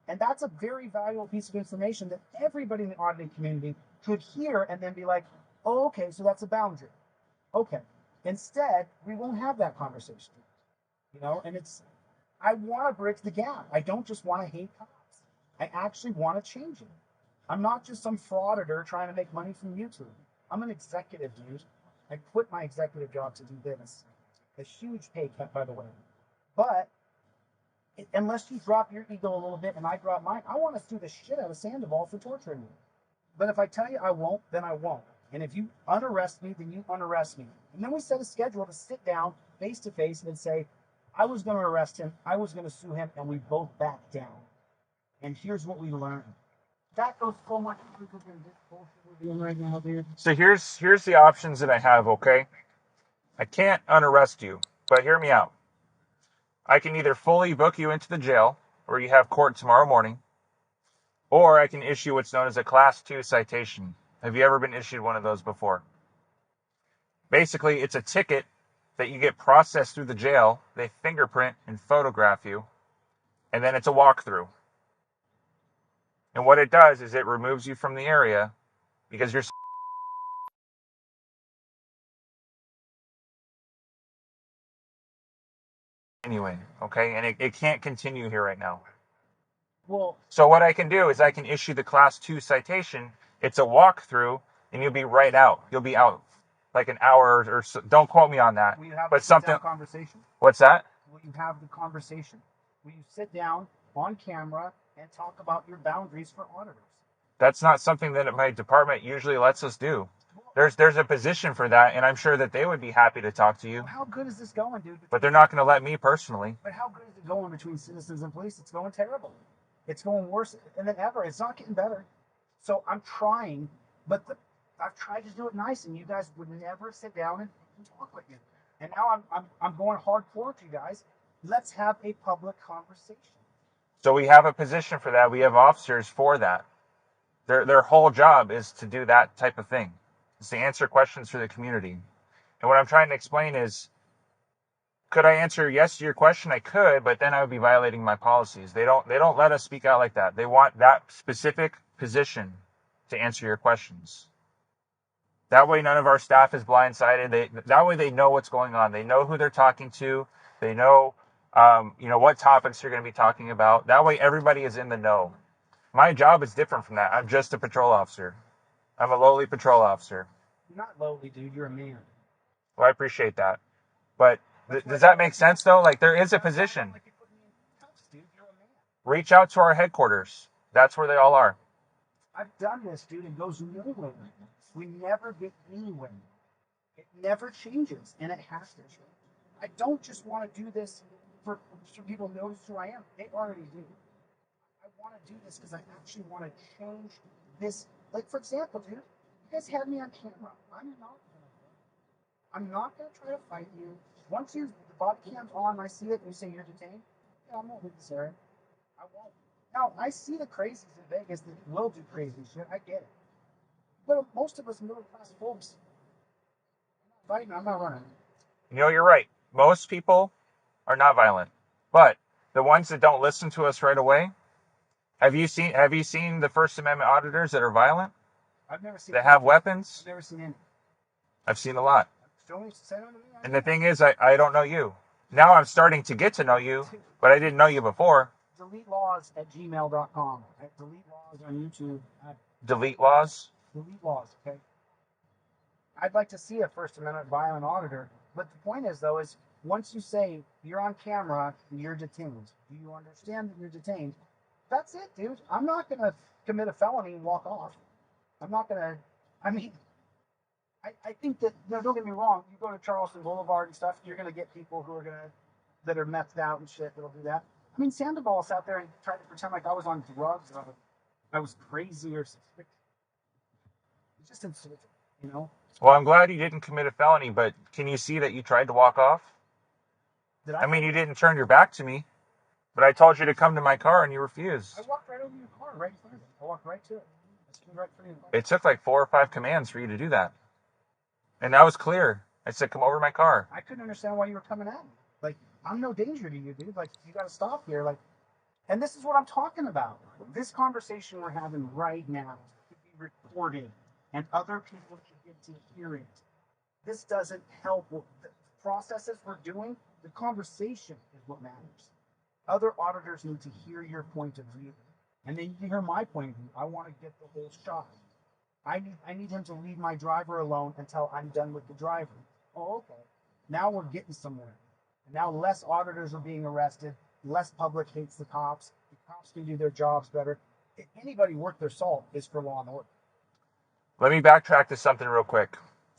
And that's a very valuable piece of information that everybody in the auditing community could hear and then be like, oh, okay, so that's a boundary. Okay. Instead, we won't have that conversation. You know, and I want to bridge the gap. I don't just want to hate cops. I actually want to change it. I'm not just some frauditor trying to make money from YouTube. I'm an executive, dude. I quit my executive job to do this. A huge pay cut, by the way. But unless you drop your ego a little bit and I drop mine, I want to sue the shit out of Sandoval for torturing me. But if I tell you I won't, then I won't. And if you unarrest me, then you unarrest me. And then we set a schedule to sit down face to face and say, I was going to arrest him, I was going to sue him, and we both backed down. And here's what we learned. That goes so much quicker than this bullshit we're doing right now, dude. So here's the options that I have, okay? I can't unarrest you, but hear me out. I can either fully book you into the jail, where you have court tomorrow morning, or I can issue what's known as a Class 2 citation. Have you ever been issued one of those before? Basically, it's a ticket that you get processed through the jail. They fingerprint and photograph you, and then it's a walkthrough. And what it does is it removes you from the area because you're anyway, okay? And it can't continue here right now. Well, so what I can do is I can issue the Class 2 citation. It's a walkthrough, and you'll be right out. You'll be out like an hour or so. Don't quote me on that. will you have But a something. conversation? What's that? Will you have the conversation? Will you sit down on camera and talk about your boundaries for auditors? That's not something that my department usually lets us do. There's a position for that, and I'm sure that they would be happy to talk to you. Well, how good is this going, dude? But they're not going to let me personally. But how good is it going between citizens and police? It's going terrible. It's going worse than ever. It's not getting better. So I'm trying, but I've tried to do it nice, and you guys would never sit down and talk with you. And now I'm going hardcore with you guys. Let's have a public conversation. So we have a position for that. We have officers for that. Their whole job is to do that type of thing. It's to answer questions for the community. And what I'm trying to explain is, could I answer yes to your question? I could, but then I would be violating my policies. They don't let us speak out like that. They want that specific position to answer your questions. That way none of our staff is blindsided. That way they know what's going on. They know who they're talking to. They know what topics you're going to be talking about. That way everybody is in the know. My job is different from that. I'm just a patrol officer. I'm a lowly patrol officer. You're not lowly, dude. You're a man. Well, I appreciate that. But does that make sense, though? Like, there is a position. Reach out to our headquarters. That's where they all are. I've done this, dude. It goes nowhere. We never get anywhere. It never changes, and it has to change. I don't just want to do this for people to notice who I am. They already do. I want to do this because I actually want to change this. Like, for example, dude, you guys had me on camera. I'm not going to try to fight you. Once the body cam's on, I see it, and you say you're detained, yeah, I won't leave this area. I won't. Now, I see the crazies in Vegas that will do crazy shit. I get it. But most of us middle-class folks, I'm not fighting, I'm not running. You're right. Most people are not violent. But the ones that don't listen to us right away, have you seen the First Amendment auditors that are violent? I've never seen that have weapons? I've never seen any. I've seen a lot. Send them to me. And the thing is, I don't know you. Now I'm starting to get to know you, but I didn't know you before. DeleteLaws@gmail.com. Delete Laws on YouTube. Delete Laws? Delete Laws, okay? I'd like to see a First Amendment violent auditor. But the point is, though, is once you say you're on camera, you're detained. Do you understand that you're detained? That's it, dude. I'm not going to commit a felony and walk off. I'm not going to, I think that, don't get me wrong, you go to Charleston Boulevard and stuff, you're going to get people who are that are methed out and shit that'll do that. I mean, Sandoval sat there and tried to pretend like I was on drugs or I was crazy or something. It's just insulting, Well, I'm glad you didn't commit a felony, but can you see that you tried to walk off? You didn't turn your back to me, but I told you to come to my car and you refused. I walked right over your car, right in front of it. I walked right to it. Right for you. It took like 4 or 5 commands for you to do that. And that was clear. I said, come over to my car. I couldn't understand why you were coming at me. Like, I'm no danger to you, dude. Like, you got to stop here. Like, and this is what I'm talking about. This conversation we're having right now could be recorded, and other people should get to hear it. This doesn't help. The processes we're doing, the conversation is what matters. Other auditors need to hear your point of view. And then you can hear my point of view. I want to get the whole shot. I need him to leave my driver alone until I'm done with the driver. Oh, okay. Now we're getting somewhere. And now less auditors are being arrested. Less public hates the cops. The cops can do their jobs better. If anybody worth their salt is for law and order. Let me backtrack to something real quick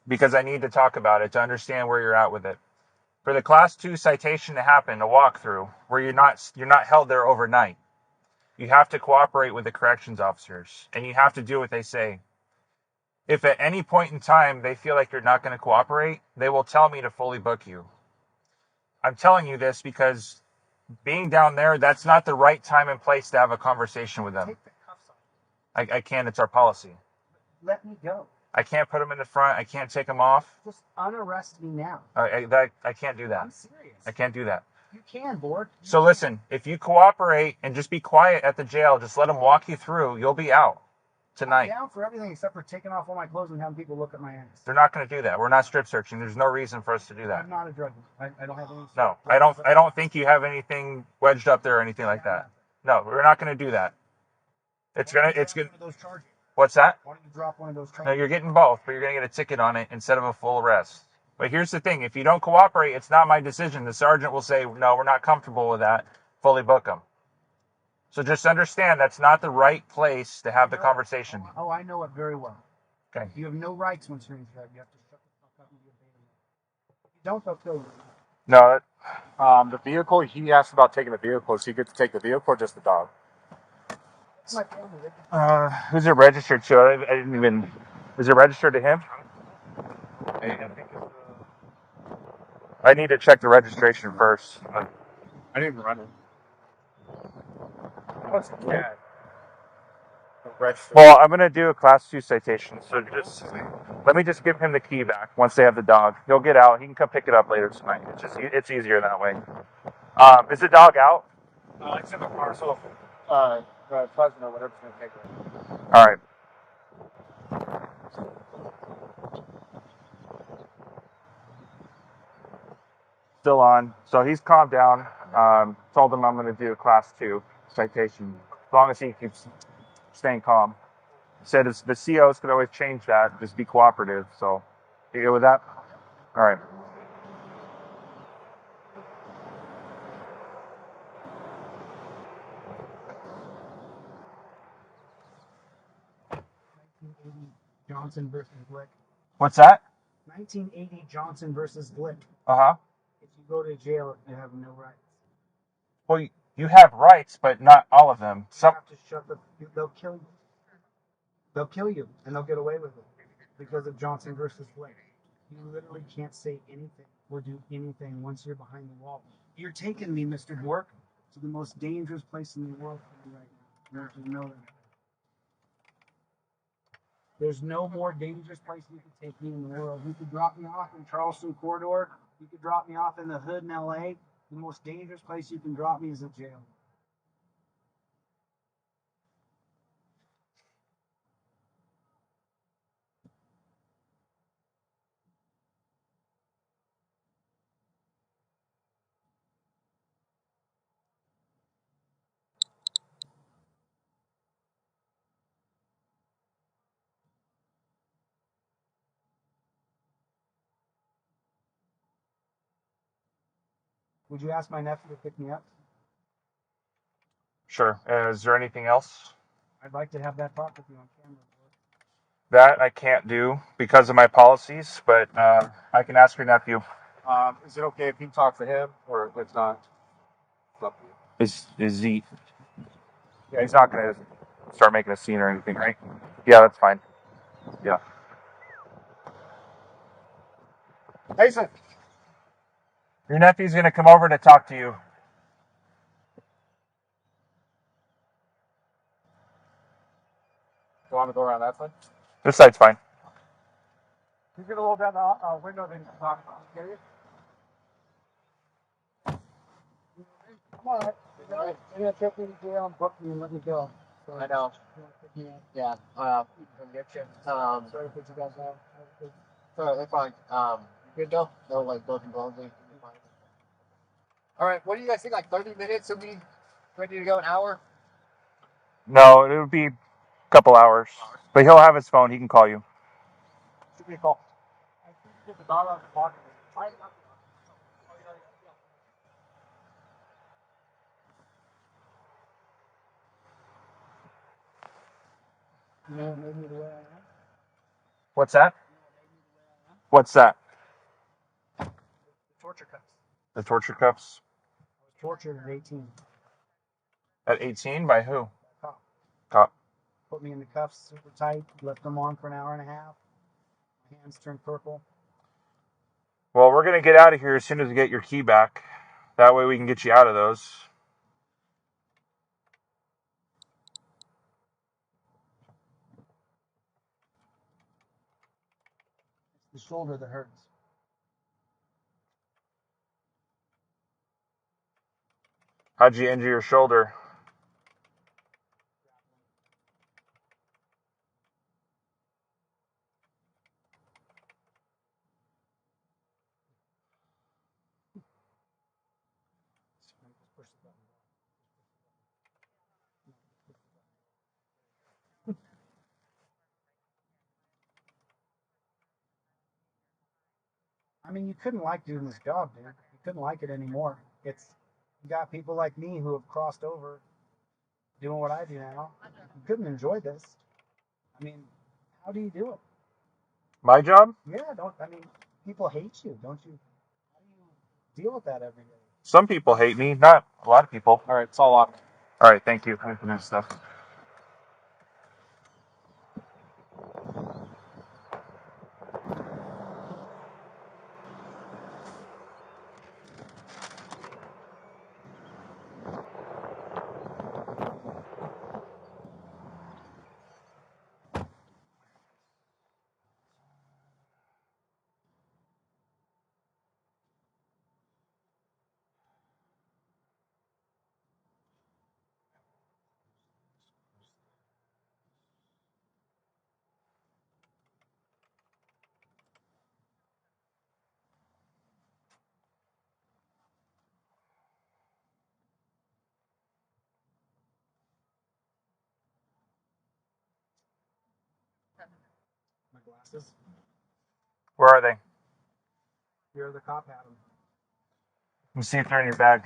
because I need to talk about it to understand where you're at with it. For the Class 2 citation to happen, a walkthrough, where you're not held there overnight, you have to cooperate with the corrections officers, and you have to do what they say. If at any point in time they feel like you're not going to cooperate, they will tell me to fully book you. I'm telling you this because being down there, that's not the right time and place to have a conversation with them. Take the cuffs off. I can't. It's our policy. Let me go. I can't put them in the front. I can't take them off. Just unarrest me now. I can't do that. I'm serious. I can't do that. You can, board. So listen, if you cooperate and just be quiet at the jail, just let them walk you through, you'll be out tonight. I'm down for everything except for taking off all my clothes and having people look at my ass. They're not going to do that. We're not strip searching. There's no reason for us to do that. I'm not a drug dealer. I don't have any. No, I don't think you have anything wedged up there or anything like that. No, we're not going to do that. It's gonna. What's that? Why don't you drop one of those charges? No, you're getting both, but you're going to get a ticket on it instead of a full arrest. But here's the thing. If you don't cooperate, it's not my decision. The sergeant will say, no, we're not comfortable with that. Fully book them. So just understand that's not the right place to have the conversation. Oh, I know it very well. Okay. You have no rights once you're in drug. You have to shut the fuck up and be a baby. If you don't, they'll kill you. No, The vehicle, he asked about taking the vehicle. Is he good to take the vehicle or just the dog? It's my family. who's it registered to? I didn't even... Is it registered to him? I think it's I need to check the registration first. I didn't even run it. What's a cat? Well, I'm going to do a Class 2 citation, so just let me just give him the key back once they have the dog. He'll get out. He can come pick it up later tonight. It's easier that way. Is the dog out? It's in the car, so Pleasant or whatever's going to take it. All right. Still on. So he's calmed down. Told him I'm going to do a Class 2 citation as long as he keeps staying calm. Said the COs could always change that. Just be cooperative. So you good with that? All right. Johnson versus Glick. What's that? 1980 Johnson versus Glick. Uh-huh. If you go to jail, you have no rights. Well, you have rights, but not all of them. You have to shut the... They'll kill you. They'll kill you, and they'll get away with it because of Johnson versus Glick. You literally can't say anything or do anything once you're behind the wall. You're taking me, Mr. Dwork, to the most dangerous place in the world for me right now. You know that. There's no more dangerous place you could take me in the world. You could drop me off in Charleston Corridor. You could drop me off in the hood in LA. The most dangerous place you can drop me is a jail. Would you ask my nephew to pick me up? Sure. Is there anything else? I'd like to have that talk with you on camera. That I can't do because of my policies, but I can ask your nephew. Is it okay if he talks to him or if it's not? It's up to you. Is he? Yeah, he's not going to start making a scene or anything, right? Yeah, that's fine. Yeah. Mason! Your nephew's going to come over to talk to you. You want to go around that side? This side's fine. He's going to roll down the window then talk. Get you? Come on. You're going to take me to jail and book me and let me go. So, I know. Yeah. From get you. sorry to put you guys out. So they're fine. Good though? No, like, broken bones. All right, what do you guys think? Like 30 minutes? Are we ready to go an hour? No, it would be a couple hours. But he'll have his phone. He can call you. Should be a call. You know, maybe the way I am. What's that? What's that? The torture cups. The torture cuffs? I was tortured at 18. At 18? By who? Cop. Cop. Put me in the cuffs super tight, left them on for an hour and a half. My hands turned purple. Well, we're going to get out of here as soon as we get your key back. That way we can get you out of those. It's the shoulder that hurts. How'd you injure your shoulder? Push the button. I mean, you couldn't like doing this job, dude. You couldn't like it anymore. It's you got people like me who have crossed over doing what I do now. You couldn't enjoy this. I mean, how do you do it? My job? Yeah, don't I mean people hate you, don't you? How do you deal with that every day? Some people hate me, not a lot of people. All right, it's all locked. All right, thank you. I finished stuff. My glasses. Where are they? Here the cop had them. Let me see if they're in your bag.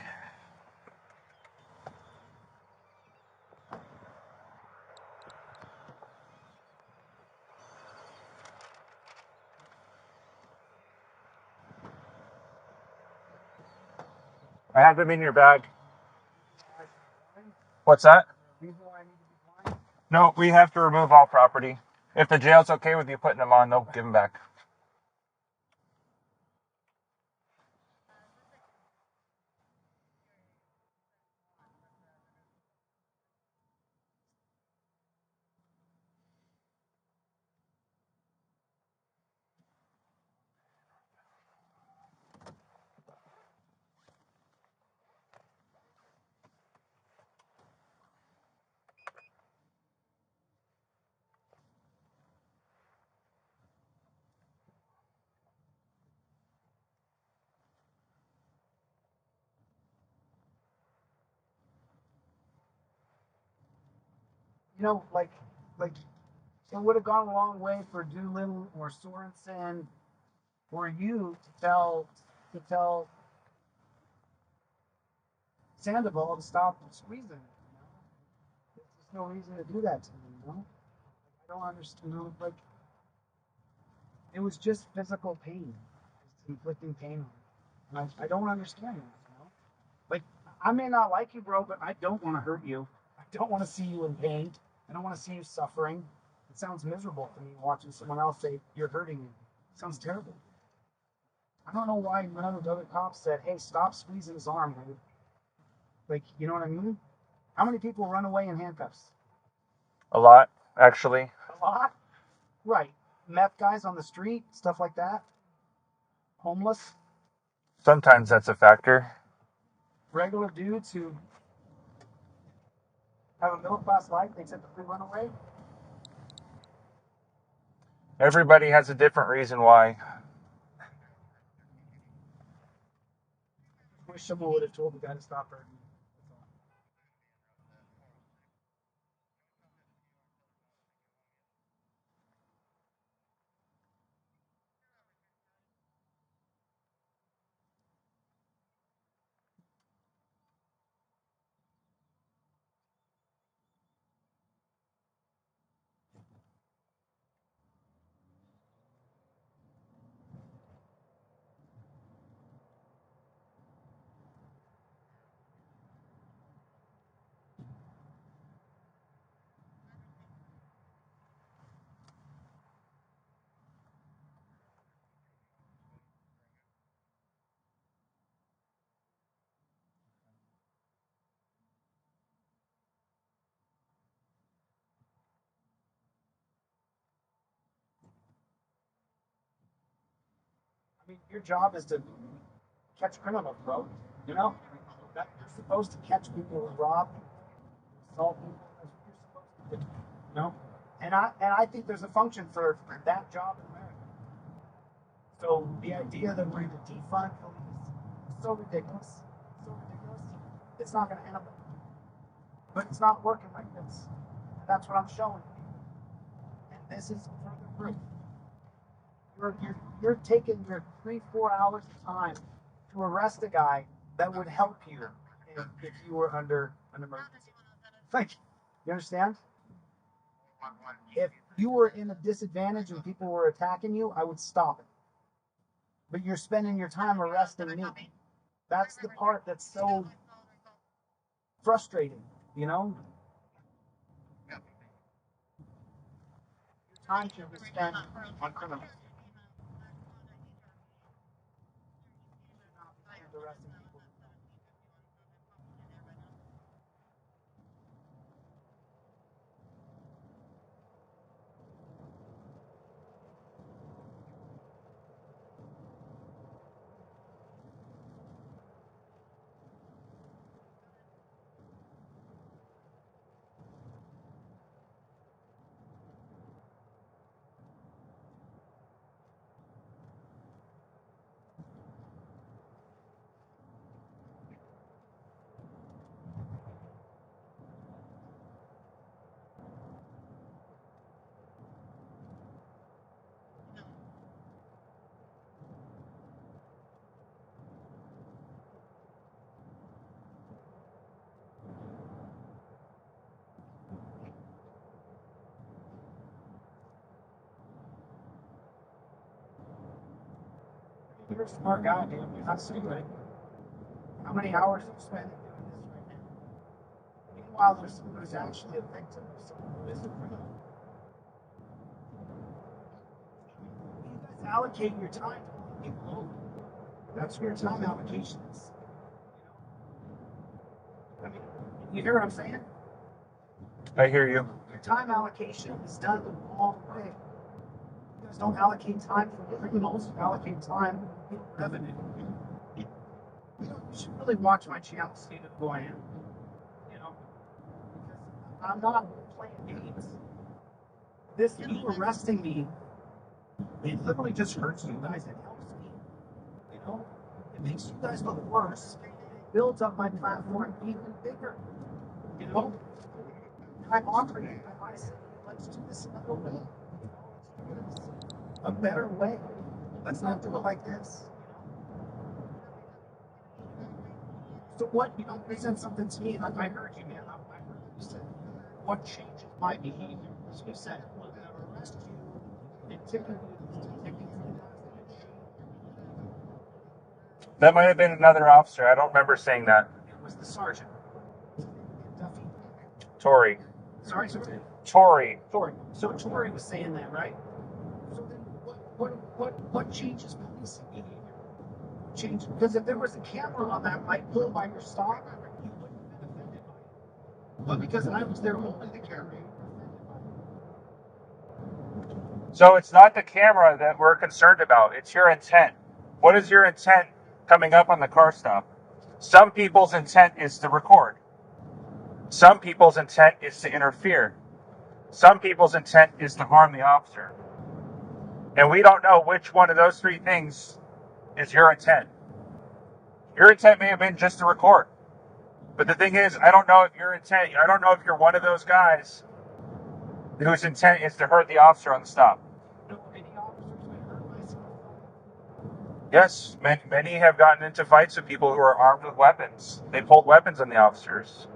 I have them in your bag. What's that? Reason why I need to be blind? No, we have to remove all property. If the jail's okay with you putting them on, they'll give them back. You know, like it would have gone a long way for Doolittle or Sorensen or you to tell Sandoval to stop squeezing. You know? There's no reason to do that to me. You know, I don't understand. You know, like it was just physical pain, just inflicting pain on me. And I don't understand that. You know, like I may not like you, bro, but I don't want to hurt you. I don't want to see you in pain. I don't want to see you suffering. It sounds miserable to me watching someone else say you're hurting me. It sounds terrible. I don't know why none of the other cops said, "Hey, stop squeezing his arm, dude." Like, you know what I mean? How many people run away in handcuffs? A lot, actually. A lot. Right. Meth guys on the street, stuff like that. Homeless. Sometimes that's a factor. Regular dudes who have a middle class life, they typically run away. Everybody has a different reason why. I wish someone would have told the guy to stop hurting me. I mean, your job is to catch criminals, bro. You know, that you're supposed to catch people who rob, assault people. That's what you're supposed to do. You know, and I think there's a function for that job in America. So the idea that we're going to defund police is so ridiculous, so ridiculous. It's not going to happen. But it's not working like this, and that's what I'm showing you. And this is further proof. You're taking your 3-4 hours of time to arrest a guy that would help you if you were under an emergency. Like, you understand? If you were in a disadvantage and people were attacking you, I would stop it. But you're spending your time arresting me. That's the part that's so frustrating, you know? Your time should be spent on criminals. Arresting people. You're a smart guy, dude. You're not stupid. How many hours have you spent doing this right now? Meanwhile, there's someone who's actually a victim of someone who is a criminal. You guys allocate your time to people over. That's where your time allocation is. I mean, you hear what I'm saying? I hear you. Your time allocation is done the wrong way. You guys don't allocate time for criminals, you allocate time for revenue. You should really watch my channel, see who I am. You know, because I'm not playing games. This, you arresting me, it literally just hurts you guys. It helps me. You know, it makes you guys look worse. It builds up my platform even bigger. You know, I'm offering. I said, let's do this another way. A better way. Let's not do it like this. So what, you know, present something to me, like I heard you, man. I heard you said, what changes my behavior? As you said, we're going to arrest you and ticket you. That might have been another officer. I don't remember saying that. It was the sergeant. Duffy. Tory. Sorry, sorry. Tory. Tory. So Tory was saying that, right? So then what changes policing behavior? Change, because if there was a camera on that might pull by your stop, you wouldn't have been offended by it. But because I was there holding the camera, you were offended by it. So it's not the camera that we're concerned about. It's your intent. What is your intent coming up on the car stop? Some people's intent is to record. Some people's intent is to interfere. Some people's intent is to harm the officer. And we don't know which one of those three things is your intent. Your intent may have been just to record. But the thing is, I don't know if you're one of those guys whose intent is to hurt the officer on the stop. No, any officers would hurt myself. Yes, many have gotten into fights with people who are armed with weapons. They pulled weapons on the officers.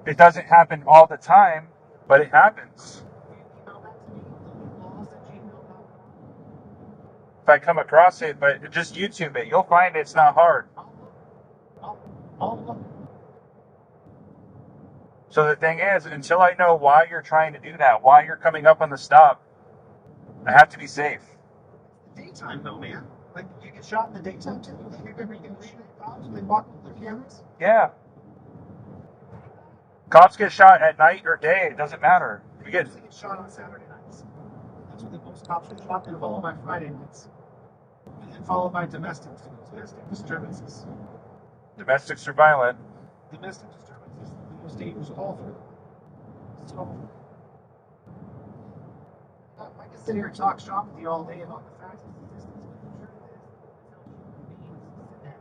It doesn't happen all the time, but it happens. If I come across it, but just YouTube it, you'll find it's not hard. So the thing is, until I know why you're trying to do that, why you're coming up on the stop, I have to be safe. Daytime though, man. Like you get shot in the daytime too. Like you ever get cops when they walk with their cameras? Yeah. Cops get shot at night or day, it doesn't matter. They get shot on Saturday nights. That's when the most cops get shot, then followed by Friday nights. And then followed by domestic disturbances. Domestics are violent. Domestic disturbances, the most dangerous of all three. So I can sit here and talk shop with you all day about the facts and statistics, but the truth is, human beings sit down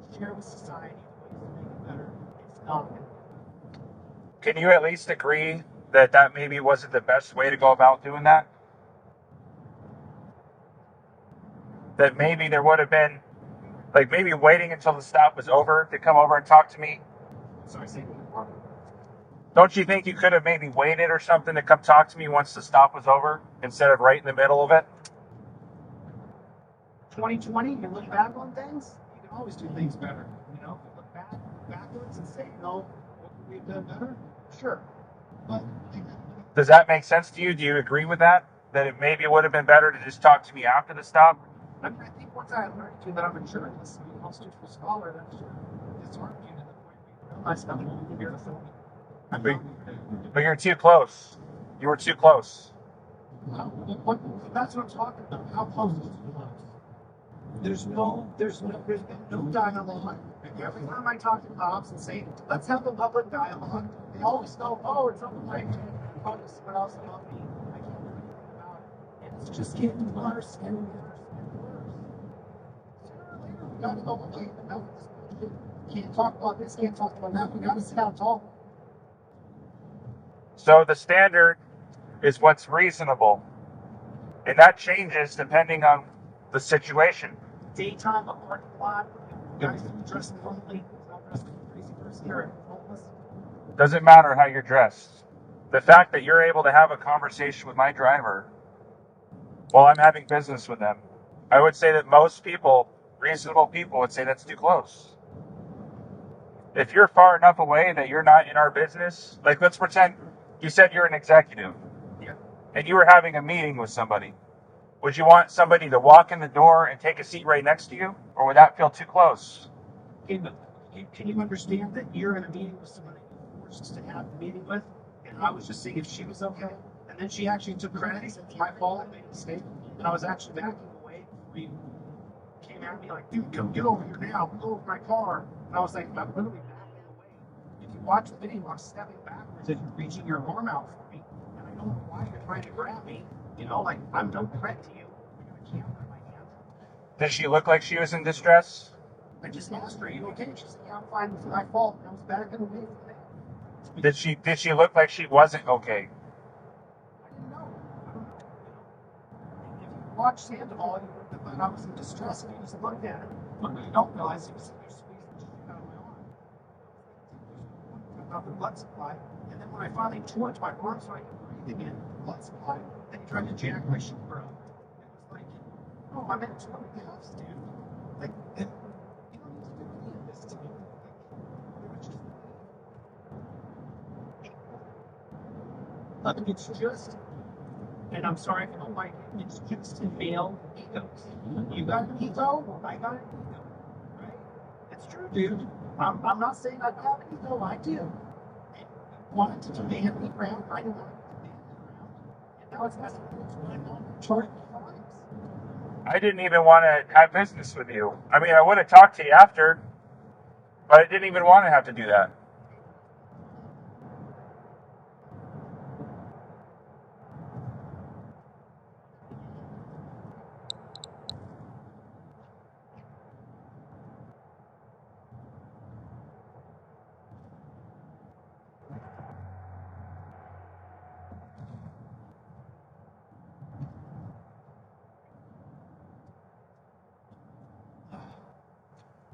and share with society ways to make it better. It's not going to. Can you at least agree that maybe wasn't the best way to go about doing that? That maybe there would have been, like maybe waiting until the stop was over to come over and talk to me? Sorry, say more. Don't you think you could have maybe waited or something to come talk to me once the stop was over instead of right in the middle of it? 2020, you look back on things, you can always do things better. You know, you look backwards and say, what could we have done better? Sure. But does that make sense to you? Do you agree with that? That it maybe would have been better to just talk to me after the stop? I mean, I think once I learned that I'm a journalist, I'm a constitutional scholar, that disarmed you to the point where you realize how long you're here to But you're too close. You were too close. That's what I'm talking about. How close is too close? There's been no dialogue. Every time I talk to cops and say, let's have a public dialogue, they always go, it's open mic. Oh, someone else about me. I can't do anything about it. And it's just getting worse and worse and worse. Sooner or later, we gotta go, okay, enough of this bullshit. Can't talk about this, can't talk about that. We gotta sit down and talk. So the standard is what's reasonable. And that changes depending on the situation. Daytime, a parking lot, guys dressed normally, not dressed like a crazy person here, homeless. Doesn't matter how you're dressed. The fact that you're able to have a conversation with my driver while I'm having business with them, I would say that most people, reasonable people, would say that's too close. If you're far enough away that you're not in our business, like let's pretend you said you're an executive, and you were having a meeting with somebody. Would you want somebody to walk in the door and take a seat right next to you? Or would that feel too close? Can you understand that you're in a meeting with somebody you're forced to have a meeting with? And I was just seeing if she was okay. And then she actually took credit and said, it's my fault, I made a mistake. And I was actually backing away before you came at me like, dude, come get over here now. Go over my car. And I was like, I'm literally backing away. If you watch the video, I'm stepping backwards and you're reaching your arm out for me. And I don't know why you're trying to grab me. You know, like, I'm no threat to you. I got a camera in my hand. Did she look like she was in distress? I just asked her, are you okay? She said, yeah, I'm fine. It's my fault. And I was backing away from that. Did she look like she wasn't okay? I didn't know. I don't know. If you watch Sandoval, you would have thought I was in distress and you just looked at it. But you don't realize he was sitting there squeezing the shit out of my arm. About the blood supply. And then when I finally tore it to my arm so I could breathe again, blood supply, then he tried to jack my shoulder up. It was like, oh, I'm in 200 cuffs, dude. Like, you don't need to do any of this to me. It's just, and I'm sorry if you don't like it, it's just male egos. You got an ego, I got an ego, right? It's true, dude. I'm not saying I don't have an ego, I do. And you wanted to demand me around, I don't want to demand me around. And now it's asking me to I'm on charged crimes. I didn't even want to have business with you. I mean, I would have talked to you after, but I didn't even want to have to do that.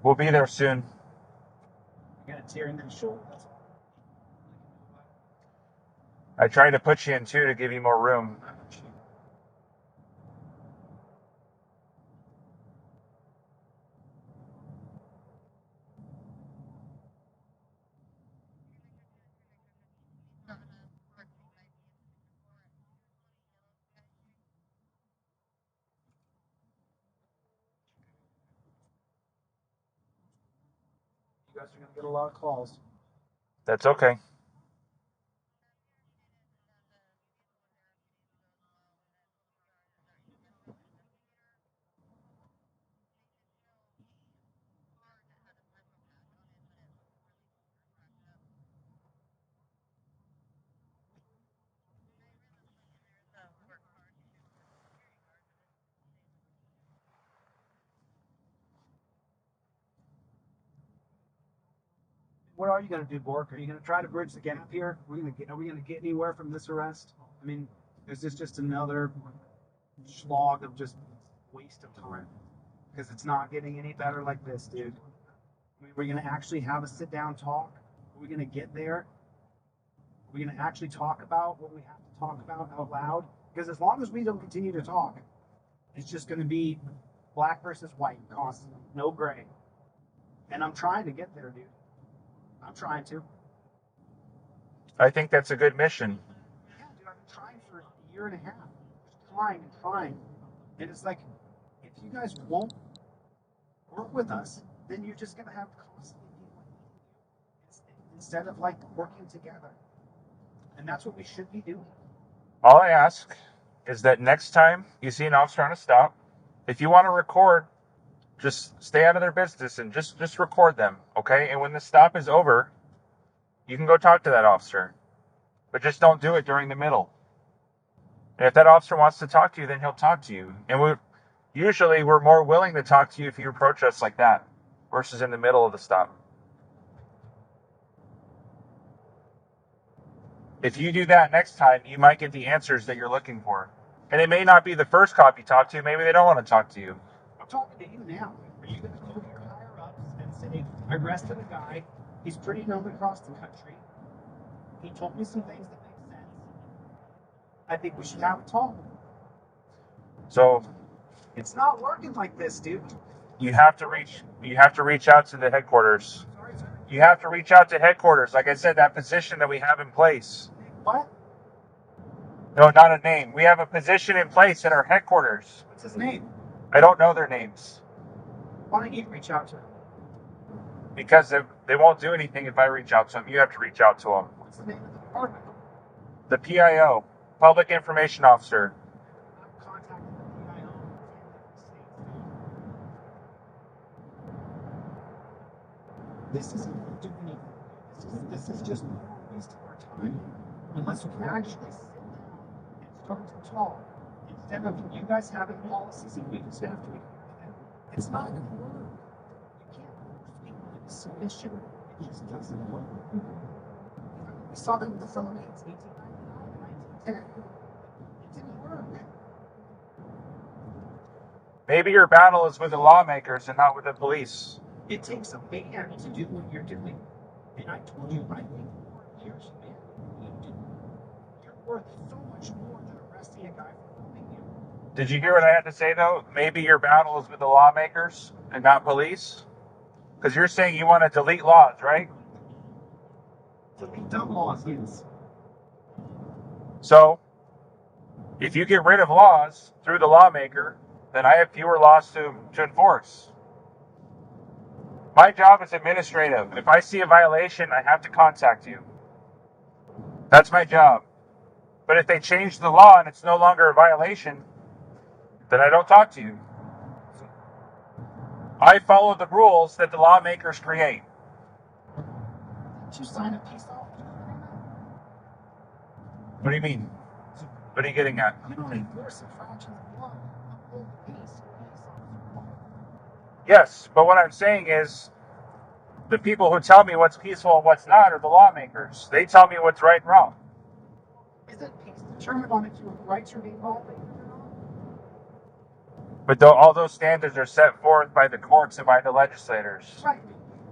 We'll be there soon. I got a tear in the shoulder. That's all. I tried to put you in two to give you more room. You guys are gonna get a lot of calls. That's okay. What are you gonna do, Bork? Are you gonna try to bridge the gap here? Are we gonna get anywhere from this arrest? I mean, is this just another slog of just waste of time? Because it's not getting any better like this, dude. I mean, we're gonna actually have a sit down talk. Are we gonna get there? Are we gonna actually talk about what we have to talk about out loud? Because as long as we don't continue to talk, it's just gonna be black versus white constantly, no gray. And I'm trying to get there, dude. I'm trying to. I think that's a good mission. Yeah, dude, I've been trying for a year and a half. Just trying and trying. And it's like, if you guys won't work with us, then you're just gonna have constantly people instead of like working together. And that's what we should be doing. All I ask is that next time you see an officer on a stop, if you want to record, just stay out of their business and just record them, okay? And when the stop is over, you can go talk to that officer. But just don't do it during the middle. And if that officer wants to talk to you, then he'll talk to you. And we're more willing to talk to you if you approach us like that versus in the middle of the stop. If you do that next time, you might get the answers that you're looking for. And it may not be the first cop you talk to. Maybe they don't want to talk to you. I'm talking to you now. Are you going to go to your higher ups and say, I arrested a guy. He's pretty known across the country. He told me some things that make sense. I think we should have a talk. So it's not working like this, dude. You have to reach out to the headquarters. Sorry, sir. You have to reach out to headquarters. Like I said, that position that we have in place. What? No, not a name. We have a position in place at our headquarters. What's his name? I don't know their names. Why don't you reach out to him? Because they won't do anything if I reach out to them. You have to reach out to them. What's the name of the department? The PIO, Public Information Officer. I've contacted the PIO in 10 different states. This isn't going to do anything. This is just more waste of our time. Unless we can actually sit down and start to talk. Instead of you guys having policies and we just have to ignore them. It's not going to work. You can't force people into submission. It just doesn't work. We saw that with the Philippines, 1899 and 1910. It didn't work. Maybe your battle is with the lawmakers and not with the police. It takes a man to do what you're doing. And I told you, I think 4 years, man, you do. You're worth so much more than arresting a guy for filming you. Did you hear what I had to say, though? Maybe your battle is with the lawmakers and not police? Because you're saying you want to delete laws, right? Delete dumb laws, yes. So, if you get rid of laws through the lawmaker, then I have fewer laws to enforce. My job is administrative. If I see a violation, I have to contact you. That's my job. But if they change the law and it's no longer a violation, then I don't talk to you. I follow the rules that the lawmakers create. Did you sign a peace officer agreement? What do you mean? What are you getting at? You don't enforce infractions of law. Uphold the peace officer law. Yes, but what I'm saying is the people who tell me what's peaceful and what's not are the lawmakers. They tell me what's right and wrong. Isn't peace determined on if your rights are being violated or not? But all those standards are set forth by the courts and by the legislators. Right.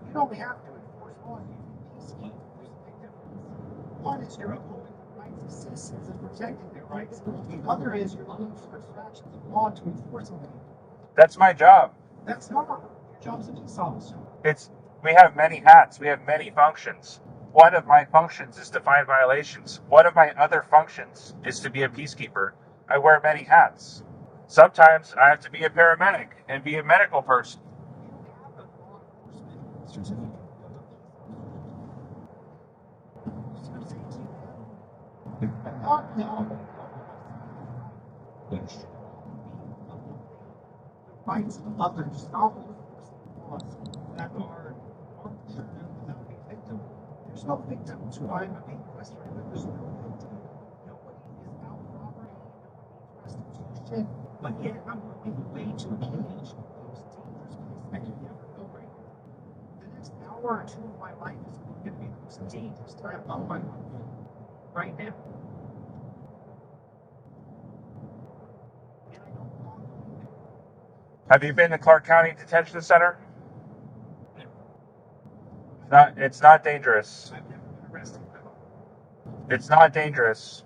You don't have to enforce law. You can peacekeep. There's a big difference. One is you're upholding the rights of citizens and protecting their rights. The other is you're looking for extractions of law to enforce them. That's my job. That's not your job's a police officer. We have many hats. We have many functions. One of my functions is to find violations. One of my other functions is to be a peacekeeper. I wear many hats. Sometimes I have to be a paramedic and be a medical person. Rights of others, not laws that are without a victim. There's no victim to I'm being questioned, but there's no victim. Nobody is out robbery, nobody needs restitution, but yet I'm going away to a cage, the most dangerous place I can never go right now. The next hour or two of my life is going to be the most dangerous time of my life. Right now. And I don't want to be there. Have you been to Clark County Detention Center? It's not dangerous. I've never been arrested. It's not dangerous.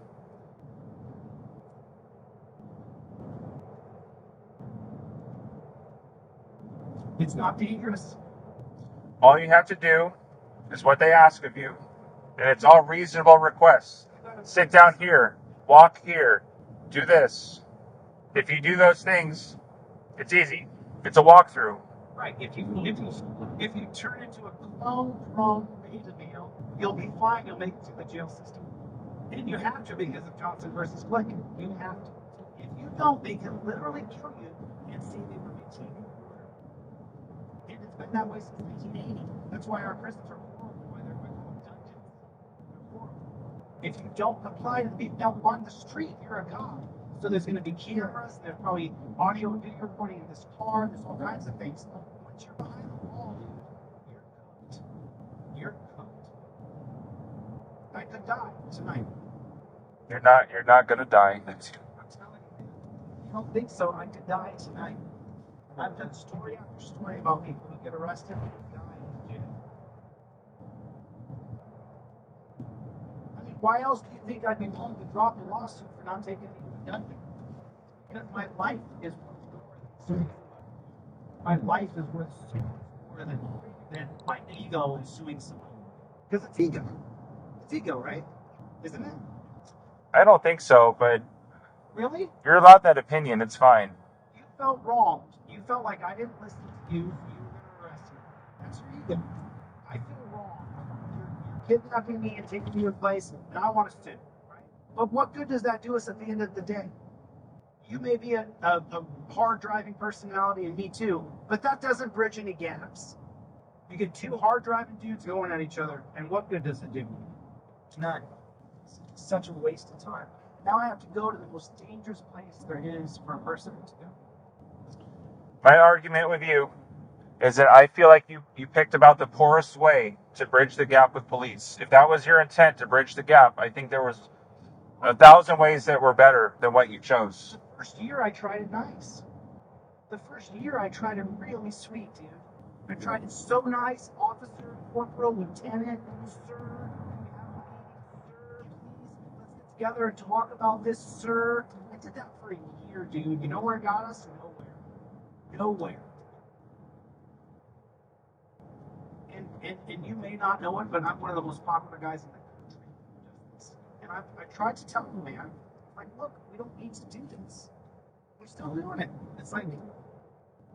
It's not dangerous. All you have to do is what they ask of you. And it's all reasonable requests. Sit down here. Walk here. Do this. If you do those things, it's easy. It's a walkthrough. Right. If you turn into a clone from beta male, you'll be fine. You'll make it through the jail system. And you have to because of Johnson versus Glick. You have to. If you don't, they can literally kill you and say they were maintaining order. And it's been that way since 1980. That's why our prisons are horrible. Why they're called dungeons. They're horrible. If you don't comply to the beat, now on the street, you're a cop. So there's going to be cameras, there's probably audio and video recording in this car, there's all kinds of things. Once you're behind the wall, dude, you're cooked. You're cooked. I could die tonight. You're not gonna die. I'm telling you, man. You don't think so? I could die tonight. I've done story after story about people who get arrested and die in jail. I mean, why else do you think I'd be willing to drop a lawsuit for not taking any nothing? Because my life is worth more than my life is worth so much more than my ego is suing someone. Because it's ego. It's ego, right? Isn't it? I don't think so, but Really? you're allowed that opinion. It's fine. You felt wronged. You felt like I didn't listen to you. You were going to arrest me. That's your ego. I feel wrong. You're kidnapping me and taking me to a place, and I want to sue. Right? But what good does that do us at the end of the day? You may be a hard driving personality, and me too, but that doesn't bridge any gaps. You get two hard driving dudes going at each other, and what good does it do? None. It's such a waste of time. Now I have to go to the most dangerous place there is for a person to go. My argument with you is that I feel like you picked about the poorest way to bridge the gap with police. If that was your intent to bridge the gap, I think there was 1,000 ways that were better than what you chose. The first year I tried it nice. The first year I tried it really sweet, dude. I tried it so nice, officer, corporal, lieutenant, sir. Sir, please, let's get together and talk about this, sir. I did that for a year, dude. You know where it got us? Nowhere. Nowhere. And you may not know it, but I'm one of the most popular guys in the country who does this. And I tried to tell him, man, like, look, we don't need to do this. We're still doing it. It's like,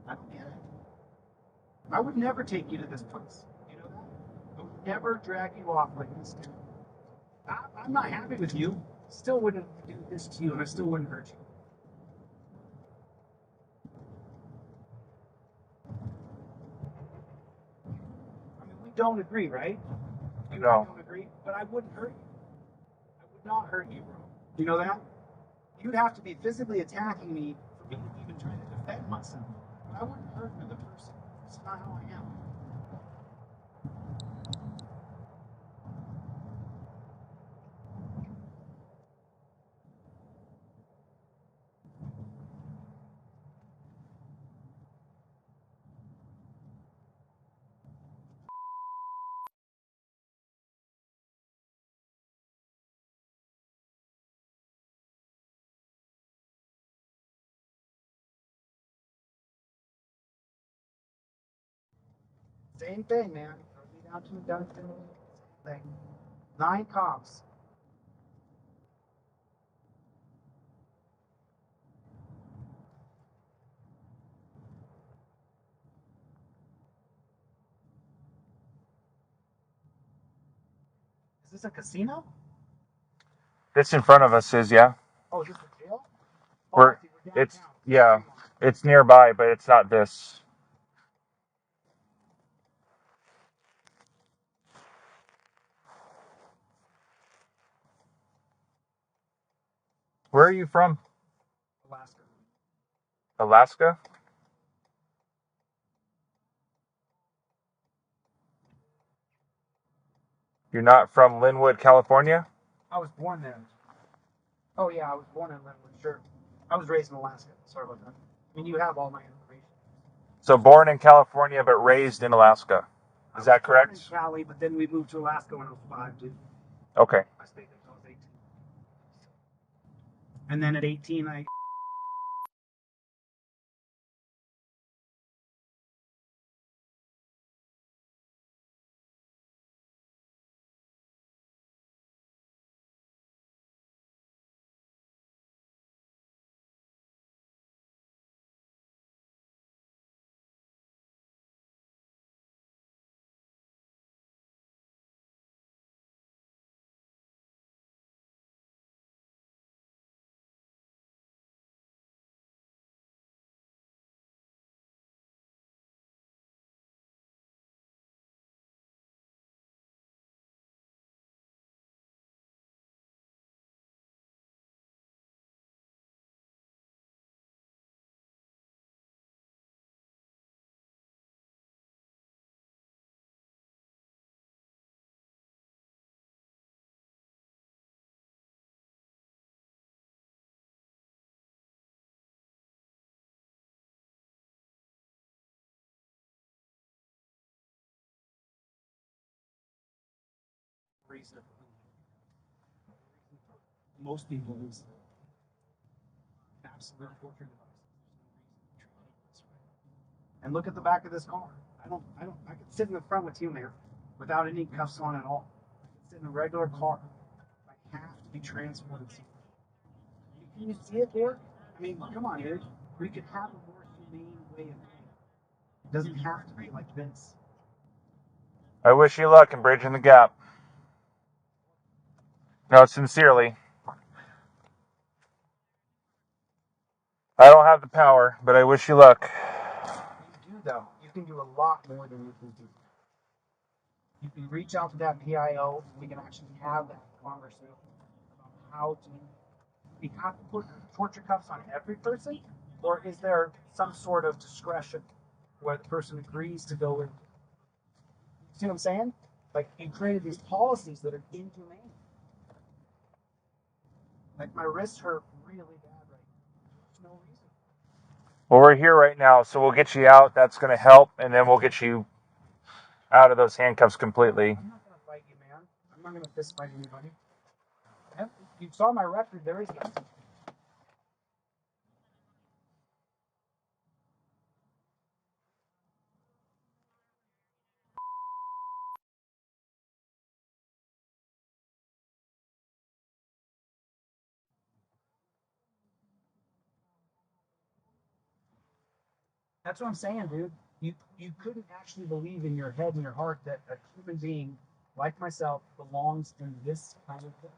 I don't get it. I would never take you to this place. You know that? I would never drag you off like this, dude. I'm not happy with you. Still wouldn't do this to you, and I still wouldn't hurt you. I mean, we don't agree, right? You and I don't agree, but I wouldn't hurt you. I would not hurt you, bro. You know that? You'd have to be physically attacking me for me even trying to defend myself. But I wouldn't hurt another person. That's not how I am. Same thing, man. Throw me down to a dungeon. Same thing. 9 cops. Is this a casino? This in front of us is, yeah. Oh, is this a jail? Oh, We're, I see, we're it's, downtown. yeah, it's nearby, but it's not this. Where are you from? Alaska. Alaska? You're not from Linwood, California? I was born there. Oh, yeah, I was born in Linwood, sure. I was raised in Alaska. Sorry about that. I mean, you have all my information. So born in California, but raised in Alaska. Is that correct? I was born in Cali, but then we moved to Alaska when I was 5, dude. Okay. I stayed there until I was 18. And then at 18, I... Reason. Most people use absolute torture devices. And look at the back of this car. I could sit in the front with you, man, without any cuffs on at all. I could sit in a regular car. I have to be transported somewhere. Can you see it there? I mean, come on, dude. We could have a more humane way of doing it. It doesn't have to be like this. I wish you luck in bridging the gap. No, sincerely. I don't have the power, but I wish you luck. You do, though. You can do a lot more than you can do. You can reach out to that PIO, and we can actually have that conversation about how to. We have to put torture cuffs on every person, or is there some sort of discretion where the person agrees to go in? See what I'm saying? Like, you created these policies that are inhumane. Like, my wrists hurt really bad right now. There's no reason. Well, we're here right now, so we'll get you out. That's going to help, and then we'll get you out of those handcuffs completely. I'm not going to fight you, man. I'm not going to fist fight anybody. You saw my record. There is nothing. That's what I'm saying, dude. You couldn't actually believe in your head and your heart that a human being like myself belongs in this kind of place.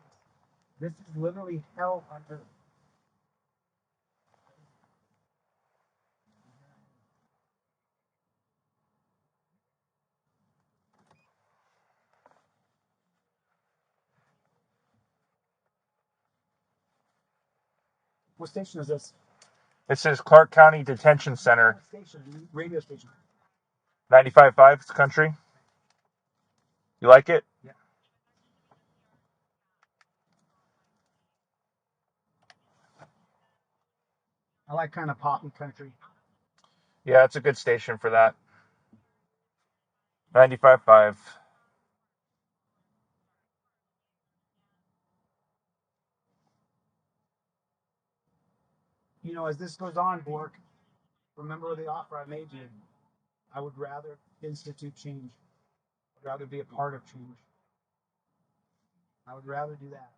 This is literally hell on earth. What station is this? This is Clark County Detention Center. What station? Radio station. 95.5 country. You like it? Yeah. I like kind of pop and country. Yeah, it's a good station for that. 95.5. You know, as this goes on, Bork, remember the offer I made you. I would rather institute change. I'd rather be a part of change. I would rather do that.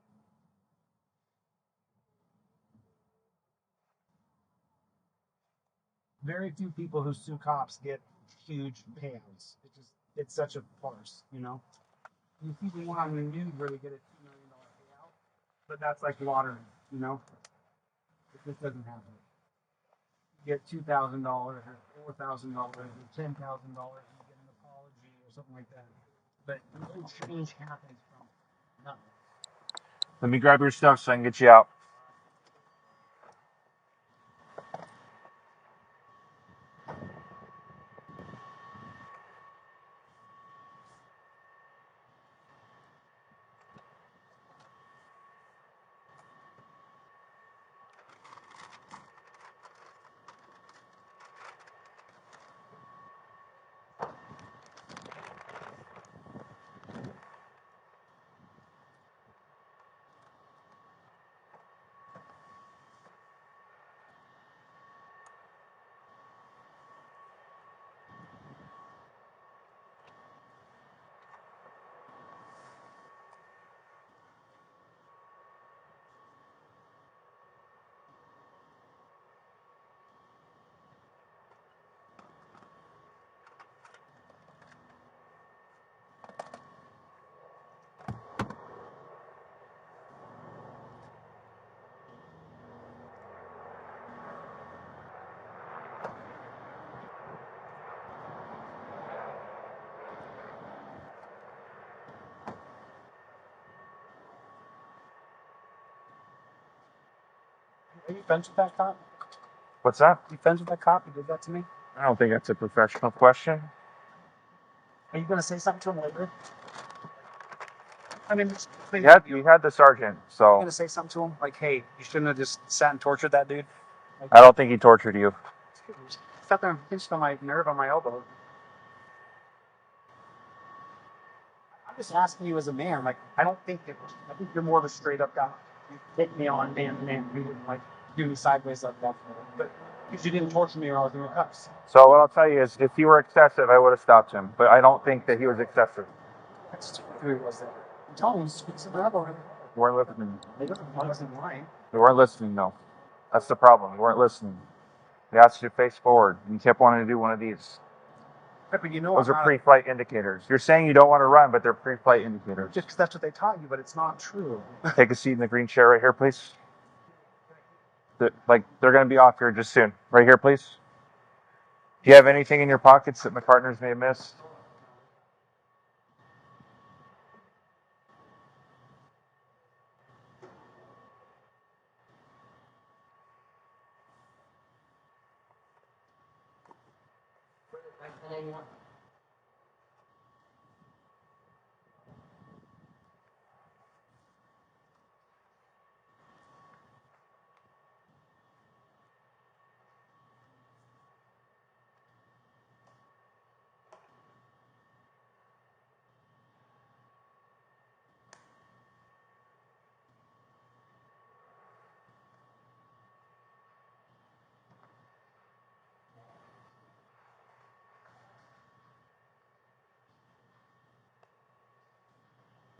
Very few people who sue cops get huge payouts. It's such a farce, you know. You see the one on the news where they get a $2 million payout, but that's like lottery, you know. This doesn't happen. You get $2,000 or $4,000 or $10,000, and you get an apology or something like that. But no change happens from nothing. Let me grab your stuff so I can get you out. Are you friends with that cop? What's that? Are you friends with that cop who did that to me? I don't think that's a professional question. Are you gonna say something to him later? I mean, You had the sergeant, Are you so gonna say something to him? Like, hey, you shouldn't have just sat and tortured that dude? Like, I don't think he tortured you. sat there and pinched on my nerve on my elbow. I'm just asking you as a man. Like, I think you're more of a straight up guy. You hit me on man to man. You wouldn't like do me sideways like that. But because you didn't torture me or I was in the cuffs. So what I'll tell you is, if he were excessive, I would have stopped him. But I don't think that he was excessive. That's who he was there. I'm telling you, speak some up over You weren't listening. there. I wasn't lying. You weren't listening, though. That's the problem. You weren't listening. They asked you to face forward, and you kept wanting to do one of these. Right, but you know, Those are pre-flight indicators. You're saying you don't want to run, but they're pre-flight indicators. just because that's what they taught you, but it's not true. Take a seat in the green chair right here, please. They're going to be off here just soon. Right here, please. Do you have anything in your pockets that my partners may have missed?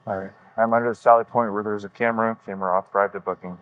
All right. I'm under the Sally Point where there's a camera off, drive to booking.